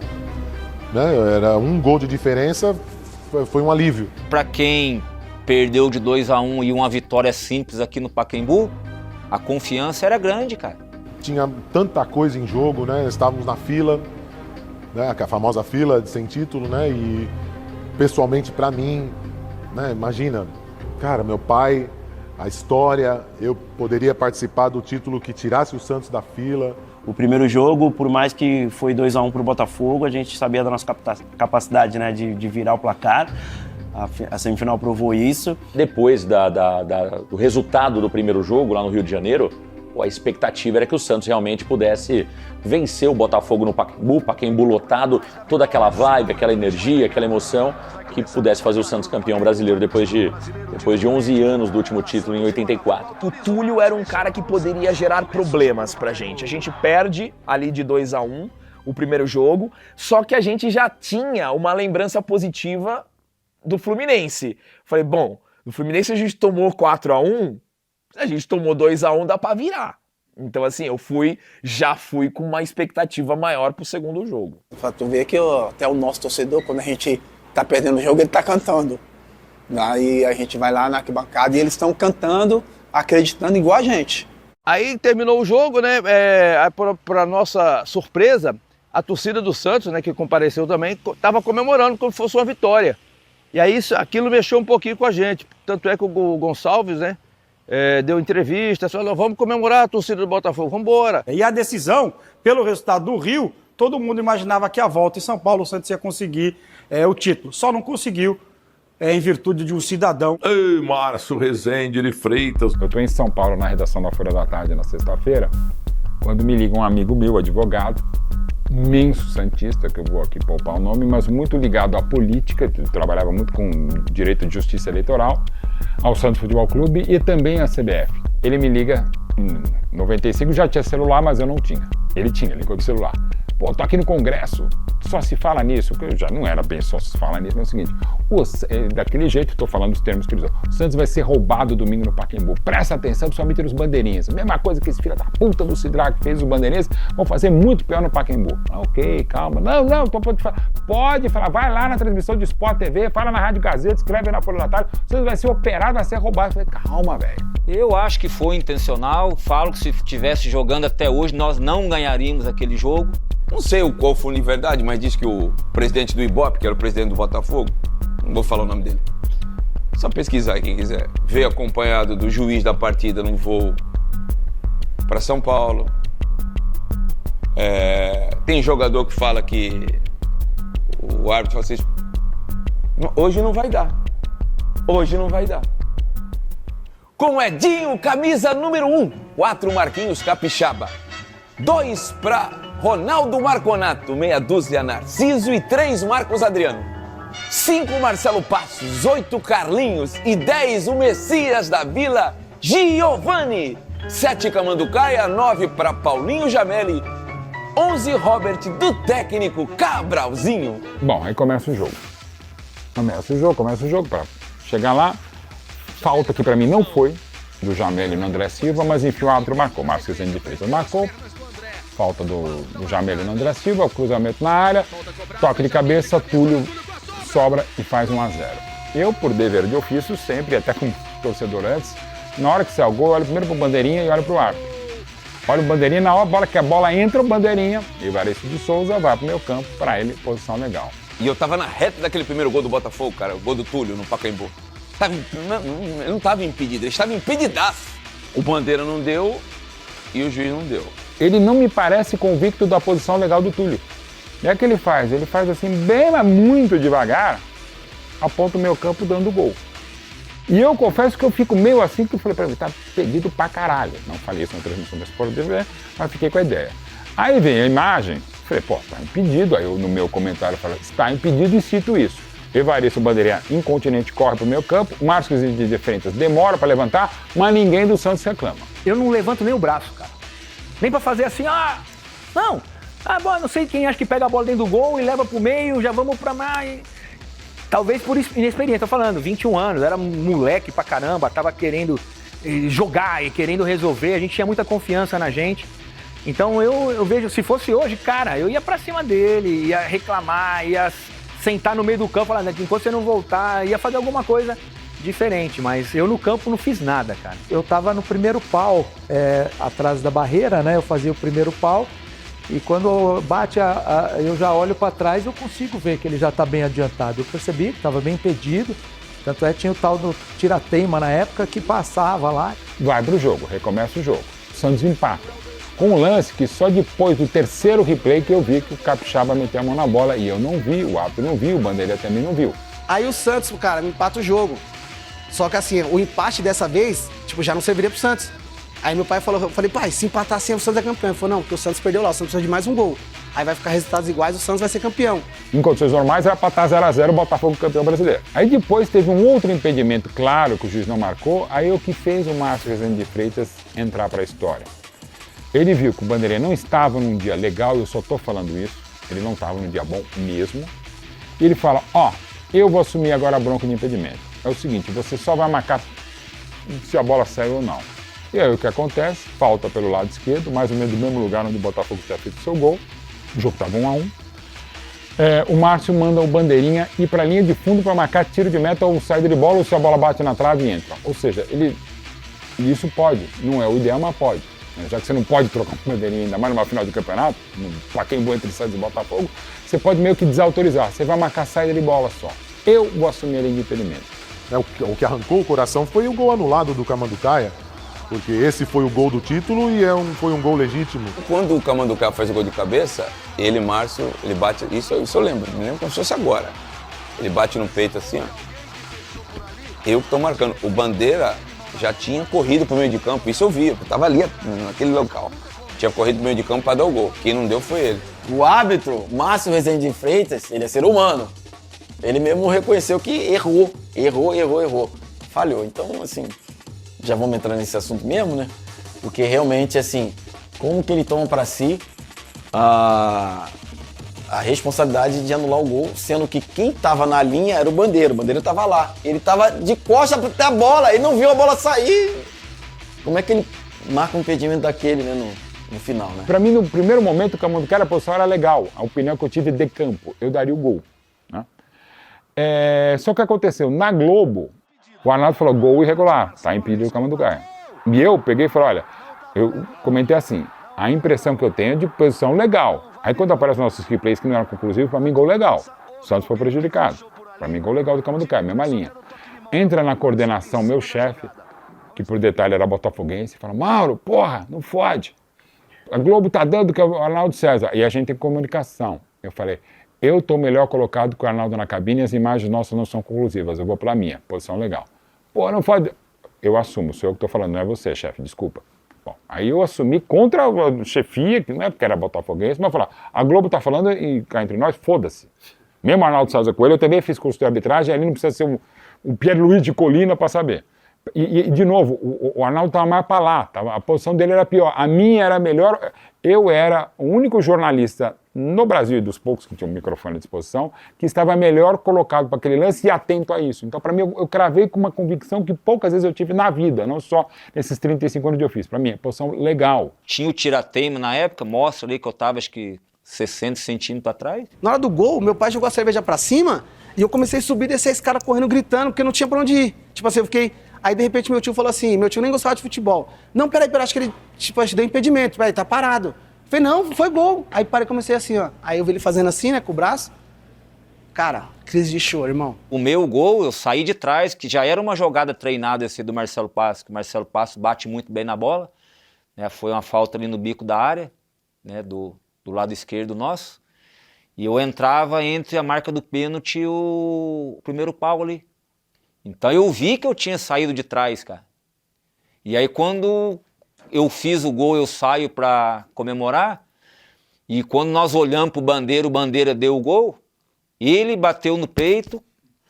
né? Era um gol de diferença, foi um alívio. Para quem perdeu de 2-1 e uma vitória simples aqui no Pacaembu, a confiança era grande, cara. Tinha tanta coisa em jogo, né? Estávamos na fila, né? A famosa fila sem título, né? E pessoalmente para mim, né? Imagina, cara, meu pai, a história, eu poderia participar do título que tirasse o Santos da fila. O primeiro jogo, por mais que foi 2-1 para o Botafogo, a gente sabia da nossa capacidade, né, de virar o placar. A semifinal provou isso. Depois do resultado do primeiro jogo lá no Rio de Janeiro, a expectativa era que o Santos realmente pudesse vencer o Botafogo no Pacaembu lotado, toda aquela vibe, aquela energia, aquela emoção, que pudesse fazer o Santos campeão brasileiro depois de 11 anos do último título em 84. O Túlio era um cara que poderia gerar problemas pra gente. A gente perde ali de 2-1 o primeiro jogo, só que a gente já tinha uma lembrança positiva do Fluminense. Falei, bom, no Fluminense a gente tomou 4-1, a gente tomou 2-1, dá pra virar. Então, assim, já fui com uma expectativa maior pro segundo jogo. Tu vê que até o nosso torcedor, quando a gente tá perdendo o jogo, ele tá cantando. Aí a gente vai lá na arquibancada e eles estão cantando, acreditando igual a gente. Aí terminou o jogo, né? Pra nossa surpresa, a torcida do Santos, né, que compareceu também, tava comemorando como se fosse uma vitória. E aí aquilo mexeu um pouquinho com a gente. Tanto é que o Gonçalves, né, deu entrevista, falou, vamos comemorar a torcida do Botafogo, vamos embora. E a decisão, pelo resultado do Rio, todo mundo imaginava que a volta em São Paulo o Santos ia conseguir o título. Só não conseguiu em virtude de um cidadão. Ei, Márcio Rezende de Freitas. Eu estou em São Paulo, na redação da Folha da Tarde, na sexta-feira, quando me liga um amigo meu, advogado, imenso santista, que eu vou aqui poupar o nome, mas muito ligado à política, trabalhava muito com direito de justiça eleitoral, ao Santos Futebol Clube e também à CBF. Ele me liga, em 95 já tinha celular, mas eu não tinha. Ele ligou do celular. Pô, tô aqui no Congresso, só se fala nisso, que eu já não era bem só se fala nisso, mas é o seguinte, daquele jeito, tô falando os termos que ele usou, o Santos vai ser roubado domingo no Pacaembu, presta atenção, principalmente nos bandeirinhas, mesma coisa que esse filho da puta do Cidra que fez os bandeirinhas, vão fazer muito pior no Pacaembu. Ok, calma, não, pode falar, vai lá na transmissão de Sport TV, fala na Rádio Gazeta, escreve na Folha da Tarde, o Santos vai ser operado, vai ser roubado. Eu falei, calma, velho. Eu acho que foi intencional, falo que se estivesse jogando até hoje, nós não ganharíamos aquele jogo. Não sei qual foi de verdade, mas diz que o presidente do Ibope, que era o presidente do Botafogo, não vou falar o nome dele, só pesquisar quem quiser, veio acompanhado do juiz da partida num voo para São Paulo. Tem jogador que fala que o árbitro fala assim, hoje não vai dar. Com Edinho, camisa número 1, 4 Marquinhos Capixaba, 2 para Ronaldo Marconato, meia dúzia Narciso e 3 Marcos Adriano, 5 Marcelo Passos, 8 Carlinhos e 10 o Messias da Vila, Giovani, 7 Camanducaia, 9 para Paulinho Jamelli, 11 Robert do técnico Cabralzinho. Bom, aí começa o jogo. Começa o jogo para chegar lá. Falta que para mim não foi do Jamelli e do André Silva, mas enfim o árbitro marcou. Márcio Rezende de Freitas marcou. Falta do Jamelli e do André Silva, o cruzamento na área, toque de cabeça, Túlio sobra e faz 1-0. Eu, por dever de ofício, sempre, até como torcedor antes, na hora que sai o gol, eu olho primeiro pro bandeirinha e olho pro árbitro. Olha o bandeirinha, na hora que a bola entra, o bandeirinha, e Evaristo de Souza vai pro meio campo, para ele, posição legal. E eu tava na reta daquele primeiro gol do Botafogo, cara, o gol do Túlio no Pacaembu. Ele não tava impedido, ele estava impedidaço. O Bandeira não deu e o juiz não deu. Ele não me parece convicto da posição legal do Túlio. E é que ele faz assim, bem, mas muito devagar, aponta o meio campo dando gol. E eu confesso que eu fico meio assim, que eu falei pra ele, tá pedido pra caralho. Não falei isso na transmissão da Sport TV, mas fiquei com a ideia. Aí vem a imagem, falei, pô, tá impedido. Aí eu no meu comentário falei, está impedido e cito isso. Evaristo Bandeirinha incontinente corre pro meio campo, Márcio de Freitas demora pra levantar, mas ninguém do Santos reclama. Eu não levanto nem o braço, cara. Nem pra fazer assim, não sei quem acha que pega a bola dentro do gol e leva pro meio, já vamos pra mais. Talvez por inexperiência, tô falando, 21 anos, era moleque pra caramba, tava querendo jogar e querendo resolver, a gente tinha muita confiança na gente. Então eu vejo, se fosse hoje, cara, eu ia pra cima dele, ia reclamar, ia sentar no meio do campo, falar, enquanto você não voltar, ia fazer alguma coisa diferente, mas eu no campo não fiz nada, cara. Eu tava no primeiro pau, atrás da barreira, né? Eu fazia o primeiro pau e quando bate, eu já olho para trás, eu consigo ver que ele já tá bem adiantado. Eu percebi que tava bem impedido, tanto tinha o tal do tira-teima na época que passava lá. Vai pro jogo, recomeça o jogo. O Santos empata. Com um lance que só depois do terceiro replay que eu vi que o Capixaba meteu a mão na bola e eu não vi, o árbitro não viu, o Bandeira também não viu. Aí o Santos, cara, me empata o jogo. Só que assim, o empate dessa vez, já não serviria pro Santos. Aí meu pai falou, eu falei, pai, se empatar assim, o Santos é campeão. Ele falou, não, porque o Santos perdeu lá, o Santos precisa de mais um gol. Aí vai ficar resultados iguais, o Santos vai ser campeão. Em condições normais, vai empatar 0x0 o Botafogo campeão brasileiro. Aí depois teve um outro impedimento claro que o juiz não marcou, aí o que fez o Márcio Rezende de Freitas entrar para a história. Ele viu que o Bandeirinha não estava num dia legal, eu só estou falando isso, ele não estava num dia bom mesmo, e ele fala, eu vou assumir agora a bronca de impedimento. É o seguinte, você só vai marcar se a bola saiu ou não. E aí o que acontece? Falta pelo lado esquerdo, mais ou menos do mesmo lugar onde o Botafogo tinha feito seu gol, o jogo estava 1-1. O Márcio manda o Bandeirinha ir para a linha de fundo para marcar tiro de meta ou saída de bola, ou se a bola bate na trave e entra. Ou seja, isso pode, não é o ideal, mas pode. Já que você não pode trocar um Bandeirinha, ainda mais numa final de campeonato, para quem voa entre Santos e Botafogo, você pode meio que desautorizar, você vai marcar saída de bola só. Eu vou assumir a linha de impedimento. O que arrancou o coração foi o gol anulado do Camanducaia, porque esse foi o gol do título e foi um gol legítimo. Quando o Camanducaia faz o gol de cabeça, Márcio, ele bate, isso eu lembro, me lembro como se fosse agora. Ele bate no peito assim, eu que estou marcando. O Bandeira já tinha corrido para o meio de campo, isso eu vi, eu estava ali naquele local. Tinha corrido para o meio de campo para dar o gol, quem não deu foi ele. O árbitro, Márcio Rezende de Freitas, ele é ser humano. Ele mesmo reconheceu que errou. Falhou. Então, assim, já vamos entrar nesse assunto mesmo, né? Porque realmente, assim, como que ele toma para si a responsabilidade de anular o gol, sendo que quem estava na linha era o Bandeira estava lá. Ele estava de costas até a bola, ele não viu a bola sair. Como é que ele marca um impedimento daquele, né, no final, né? Para mim, no primeiro momento, o Camanducaia, a posição era legal. A opinião que eu tive de campo, eu daria o gol. Né? Só que aconteceu, na Globo, o Arnaldo falou, gol irregular, tá impedido o Camanducaia. E eu peguei e falei, olha, eu comentei assim, a impressão que eu tenho é de posição legal. Aí quando aparecem nossos replays que não eram conclusivos, para mim gol legal. O Santos foi prejudicado. Para mim gol legal do Camanducaia, mesma linha. Entra na coordenação meu chefe, que por detalhe era botafoguense, e fala, Mauro, porra, não fode. A Globo tá dando que é o Arnaldo César. E a gente tem comunicação. Eu falei, eu tô melhor colocado que o Arnaldo na cabine e as imagens nossas não são conclusivas. Eu vou pela minha, posição legal. Pô, não fode. Eu assumo, sou eu que tô falando, não é você, chefe, desculpa. Bom, aí eu assumi contra a chefia, que não é porque era botafoguense, mas falar, a Globo tá falando e cá entre nós, foda-se. Mesmo Arnaldo César Coelho, eu também fiz curso de arbitragem, ali não precisa ser um Pierre Luiz de Colina para saber. E, de novo, o Arnaldo estava mais para lá, a posição dele era pior, a minha era melhor. Eu era o único jornalista no Brasil, e dos poucos que tinham um microfone à disposição, que estava melhor colocado para aquele lance e atento a isso. Então, para mim, eu cravei com uma convicção que poucas vezes eu tive na vida, não só nesses 35 anos de ofício. Para mim, é posição legal. Tinha o tira-teima na época, mostra ali que eu estava, acho que 60 centímetros atrás. Na hora do gol, meu pai jogou a cerveja pra cima e eu comecei a subir e descer esse cara correndo, gritando, porque não tinha pra onde ir. Tipo assim, eu fiquei... Aí, de repente, meu tio falou assim, meu tio nem gostava de futebol. Não, peraí, acho que ele, deu impedimento, peraí, tá parado. Eu falei, não, foi gol. Aí parei, comecei assim, ó. Aí eu vi ele fazendo assim, né, com o braço. Cara, crise de choro, irmão. O meu gol, eu saí de trás, que já era uma jogada treinada esse do Marcelo Passo, que o Marcelo Passo bate muito bem na bola. Né, foi uma falta ali no bico da área, né, do lado esquerdo nosso. E eu entrava entre a marca do pênalti e o primeiro pau ali. Então eu vi que eu tinha saído de trás, cara. E aí quando eu fiz o gol, eu saio para comemorar. E quando nós olhamos pro Bandeira, o Bandeira deu o gol. Ele bateu no peito,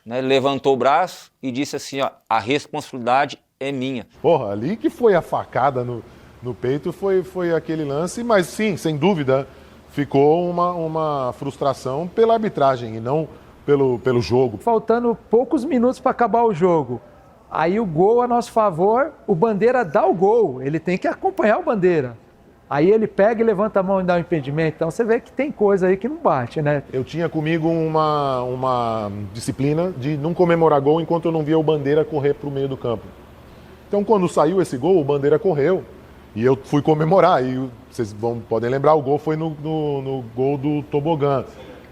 né, levantou o braço e disse assim, ó, a responsabilidade é minha. Porra, ali que foi a facada no peito foi aquele lance, mas sim, sem dúvida, ficou uma frustração pela arbitragem e não pelo jogo. Faltando poucos minutos para acabar o jogo. Aí o gol a nosso favor, o Bandeira dá o gol, ele tem que acompanhar o Bandeira. Aí ele pega e levanta a mão e dá um impedimento. Então você vê que tem coisa aí que não bate, né? Eu tinha comigo uma disciplina de não comemorar gol enquanto eu não via o Bandeira correr para o meio do campo. Então quando saiu esse gol, o Bandeira correu e eu fui comemorar. E vocês podem lembrar, o gol foi no gol do tobogã.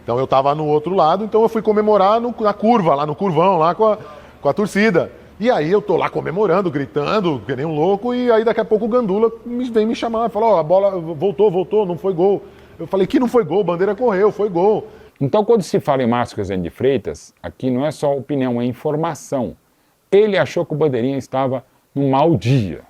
Então eu estava no outro lado, então eu fui comemorar na curva, lá no curvão, lá com a torcida. E aí eu tô lá comemorando, gritando, que nem um louco, e aí daqui a pouco o Gandula vem me chamar, falou, a bola voltou, não foi gol. Eu falei que não foi gol, Bandeira correu, foi gol. Então quando se fala em Márcio Rezende de Freitas, aqui não é só opinião, é informação. Ele achou que o Bandeirinha estava num mau dia,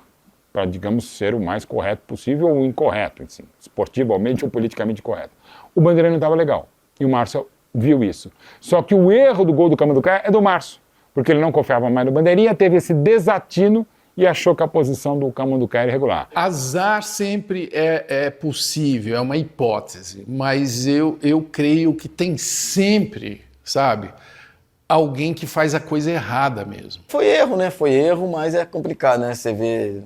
para, digamos, ser o mais correto possível ou incorreto, assim, esportivamente ou politicamente correto. O Bandeirinha não estava legal, e o Márcio viu isso. Só que o erro do gol do Camanducaia é do Márcio, porque ele não confiava mais no Bandeirinha, teve esse desatino e achou que a posição do Camanducaia era irregular. Azar sempre é possível, é uma hipótese, mas eu creio que tem sempre, sabe, alguém que faz a coisa errada mesmo. Foi erro, né? Foi erro, mas é complicado, né? Você vê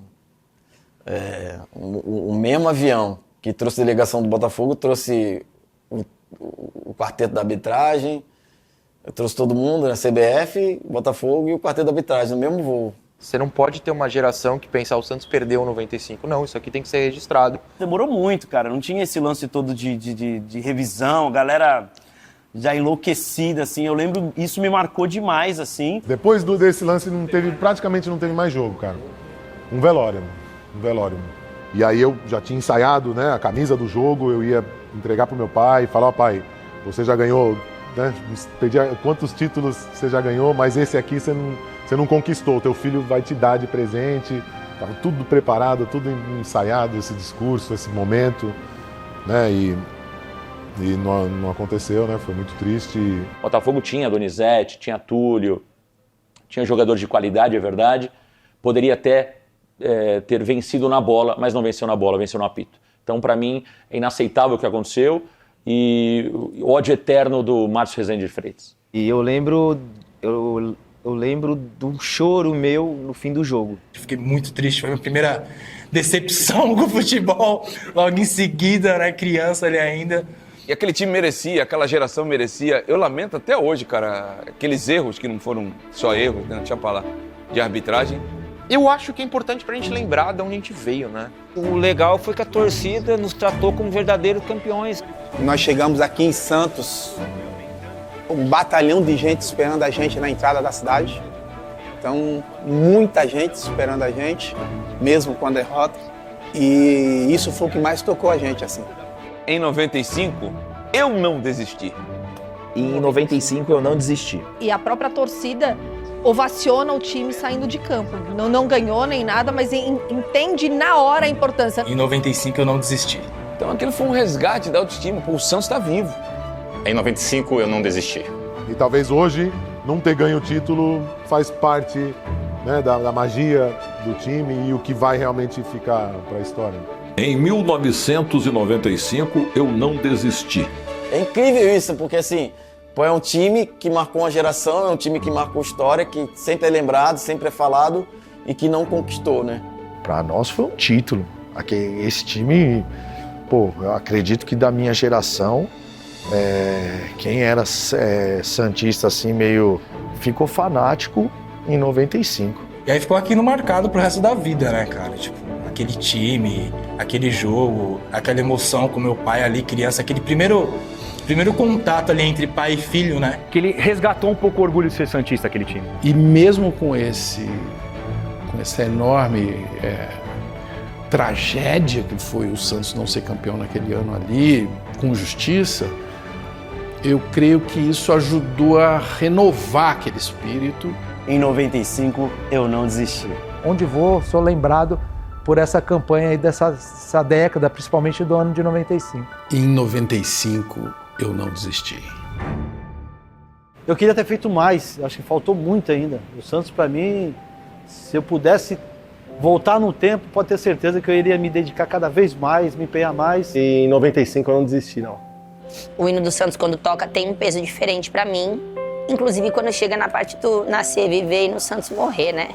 o mesmo avião que trouxe a delegação do Botafogo, trouxe o quarteto da arbitragem, eu trouxe todo mundo, né? CBF, Botafogo e o quarteto da arbitragem, no mesmo voo. Você não pode ter uma geração que pensa, o Santos perdeu 95. Não, isso aqui tem que ser registrado. Demorou muito, cara. Não tinha esse lance todo de revisão, a galera já enlouquecida, assim. Eu lembro, isso me marcou demais, assim. Depois desse lance, praticamente não teve mais jogo, cara. Um velório. E aí eu já tinha ensaiado, né, a camisa do jogo, eu ia entregar pro meu pai, falar, ó, pai, você já ganhou, né, pedia quantos títulos você já ganhou, mas esse aqui você não conquistou, teu filho vai te dar de presente. Tava tudo preparado, tudo ensaiado, esse discurso, esse momento, né, e não aconteceu, né, foi muito triste. O Botafogo tinha Donizete, tinha Túlio, tinha jogadores de qualidade, é verdade, poderia até ter vencido na bola, mas não venceu na bola, venceu no apito. Então, para mim, é inaceitável o que aconteceu e o ódio eterno do Márcio Rezende de Freitas. E eu lembro do choro meu no fim do jogo. Fiquei muito triste, foi a minha primeira decepção com o futebol, logo em seguida, né, criança ali ainda. E aquele time merecia, aquela geração merecia. Eu lamento até hoje, cara, aqueles erros que não foram só erros, né, deixa eu falar, de arbitragem. Eu acho que é importante pra gente lembrar de onde a gente veio, né? O legal foi que a torcida nos tratou como verdadeiros campeões. Nós chegamos aqui em Santos, um batalhão de gente esperando a gente na entrada da cidade. Então, muita gente esperando a gente, mesmo com a derrota. E isso foi o que mais tocou a gente, assim. Em 95, eu não desisti. E em 95 eu não desisti. E a própria torcida ovaciona o time saindo de campo. Não ganhou nem nada, mas entende na hora a importância. Em 95 eu não desisti. Então aquilo foi um resgate da autoestima. Pô, o Santos está vivo. Em 95 eu não desisti. E talvez hoje não ter ganho o título faz parte, né, da magia do time e o que vai realmente ficar para a história. Em 1995 eu não desisti. É incrível isso, porque assim, pô, é um time que marcou uma geração, é um time que marcou história, que sempre é lembrado, sempre é falado e que não conquistou, né? Para nós foi um título. Esse time, pô, eu acredito que da minha geração, quem era santista assim meio ficou fanático em 95. E aí ficou aquilo marcado pro resto da vida, né, cara? Tipo, aquele time, aquele jogo, aquela emoção com meu pai ali, criança, aquele primeiro contato ali entre pai e filho, né? Que ele resgatou um pouco o orgulho de ser santista, aquele time. E mesmo com essa enorme tragédia que foi o Santos não ser campeão naquele ano ali, com justiça, eu creio que isso ajudou a renovar aquele espírito. Em 95, eu não desisti. Onde vou, sou lembrado por essa campanha aí dessa década, principalmente do ano de 95. Em 95, eu não desisti. Eu queria ter feito mais, acho que faltou muito ainda. O Santos, para mim, se eu pudesse voltar no tempo, pode ter certeza que eu iria me dedicar cada vez mais, me empenhar mais. Em 95 eu não desisti, não. O hino do Santos, quando toca, tem um peso diferente pra mim. Inclusive, quando chega na parte do nascer, viver e no Santos morrer, né?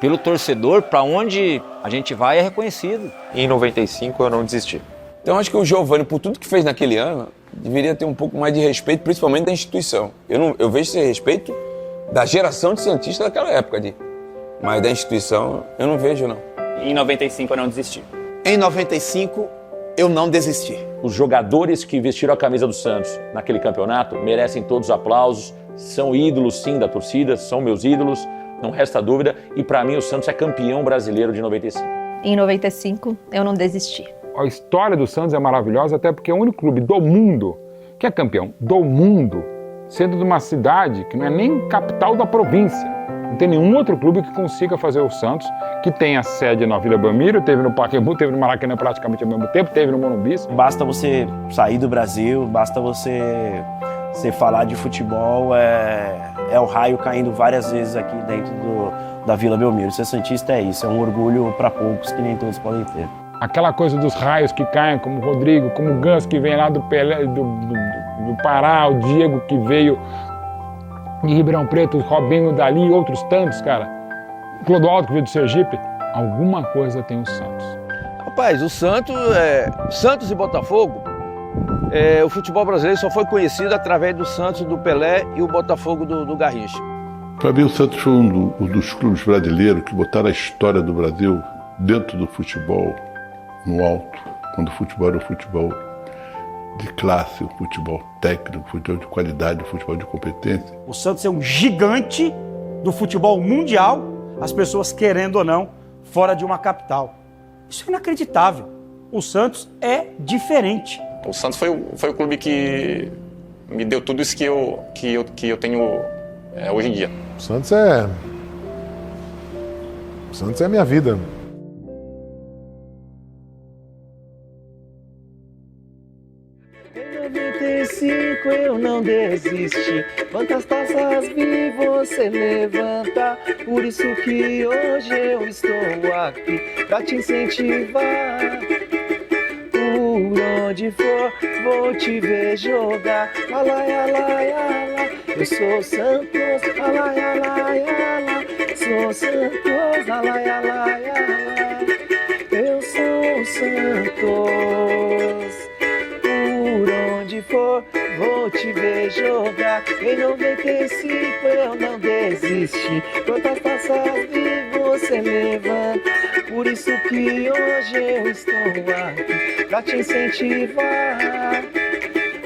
Pelo torcedor, pra onde a gente vai é reconhecido. Em 95 eu não desisti. Então acho que o Giovani, por tudo que fez naquele ano, deveria ter um pouco mais de respeito, principalmente da instituição. Eu vejo esse respeito da geração de santistas daquela época, mas da instituição eu não vejo, não. Em 95 eu não desisti. Em 95 eu não desisti. Os jogadores que vestiram a camisa do Santos naquele campeonato merecem todos os aplausos, são ídolos sim da torcida, são meus ídolos, não resta dúvida, e para mim o Santos é campeão brasileiro de 95. Em 95 eu não desisti. A história do Santos é maravilhosa, até porque é o único clube do mundo que é campeão do mundo, sendo de uma cidade que não é nem capital da província. Não tem nenhum outro clube que consiga fazer o Santos, que tem a sede na Vila Belmiro, teve no Pacaembu, teve no Maracanã praticamente ao mesmo tempo, teve no Morumbi. Basta você sair do Brasil, basta você falar de futebol, é o raio caindo várias vezes aqui dentro da Vila Belmiro. Ser santista é isso, é um orgulho para poucos que nem todos podem ter. Aquela coisa dos raios que caem, como o Rodrigo, como o Ganso que vem lá do Pelé, do Pará, o Diego que veio de Ribeirão Preto, o Robinho dali e outros tantos, cara. O Clodoaldo que veio do Sergipe. Alguma coisa tem o Santos. Rapaz, o Santos e Botafogo, o futebol brasileiro só foi conhecido através do Santos, do Pelé e o Botafogo do Garrincha. Para mim, o Santos foi um dos clubes brasileiros que botaram a história do Brasil dentro do futebol no alto, quando o futebol era um futebol de classe, um futebol técnico, um futebol de qualidade, um futebol de competência. O Santos é um gigante do futebol mundial, as pessoas querendo ou não, fora de uma capital. Isso é inacreditável. O Santos é diferente. O Santos foi o clube que me deu tudo isso que eu tenho hoje em dia. O Santos é a minha vida. Em 95 eu não desisti. Quantas taças vi você levantar? Por isso que hoje eu estou aqui pra te incentivar. Por onde for, vou te ver jogar. Alai, alai, alai. Eu sou Santos, alai, alai, alai. Sou Santos, alai, alai, alai. Eu sou Santos. Por onde for, vou te ver jogar. Em 95 eu não desisti. Quantas taças vi você levanta. Por isso que hoje eu estou aqui pra te incentivar.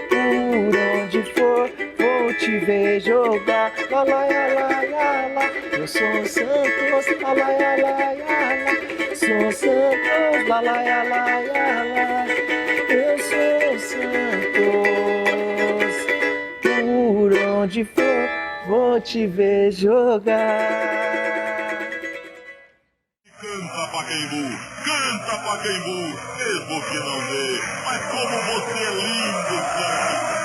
Por onde for, vou te ver jogar. Alai, alai, alai. Eu sou Santos, alai, alai, alai. Sou Santos, alai, alai, alai. Eu sou Santos. Por onde for, vou te ver jogar. Canta Pacaembu, mesmo que não vê, mas como você é lindo, Santos.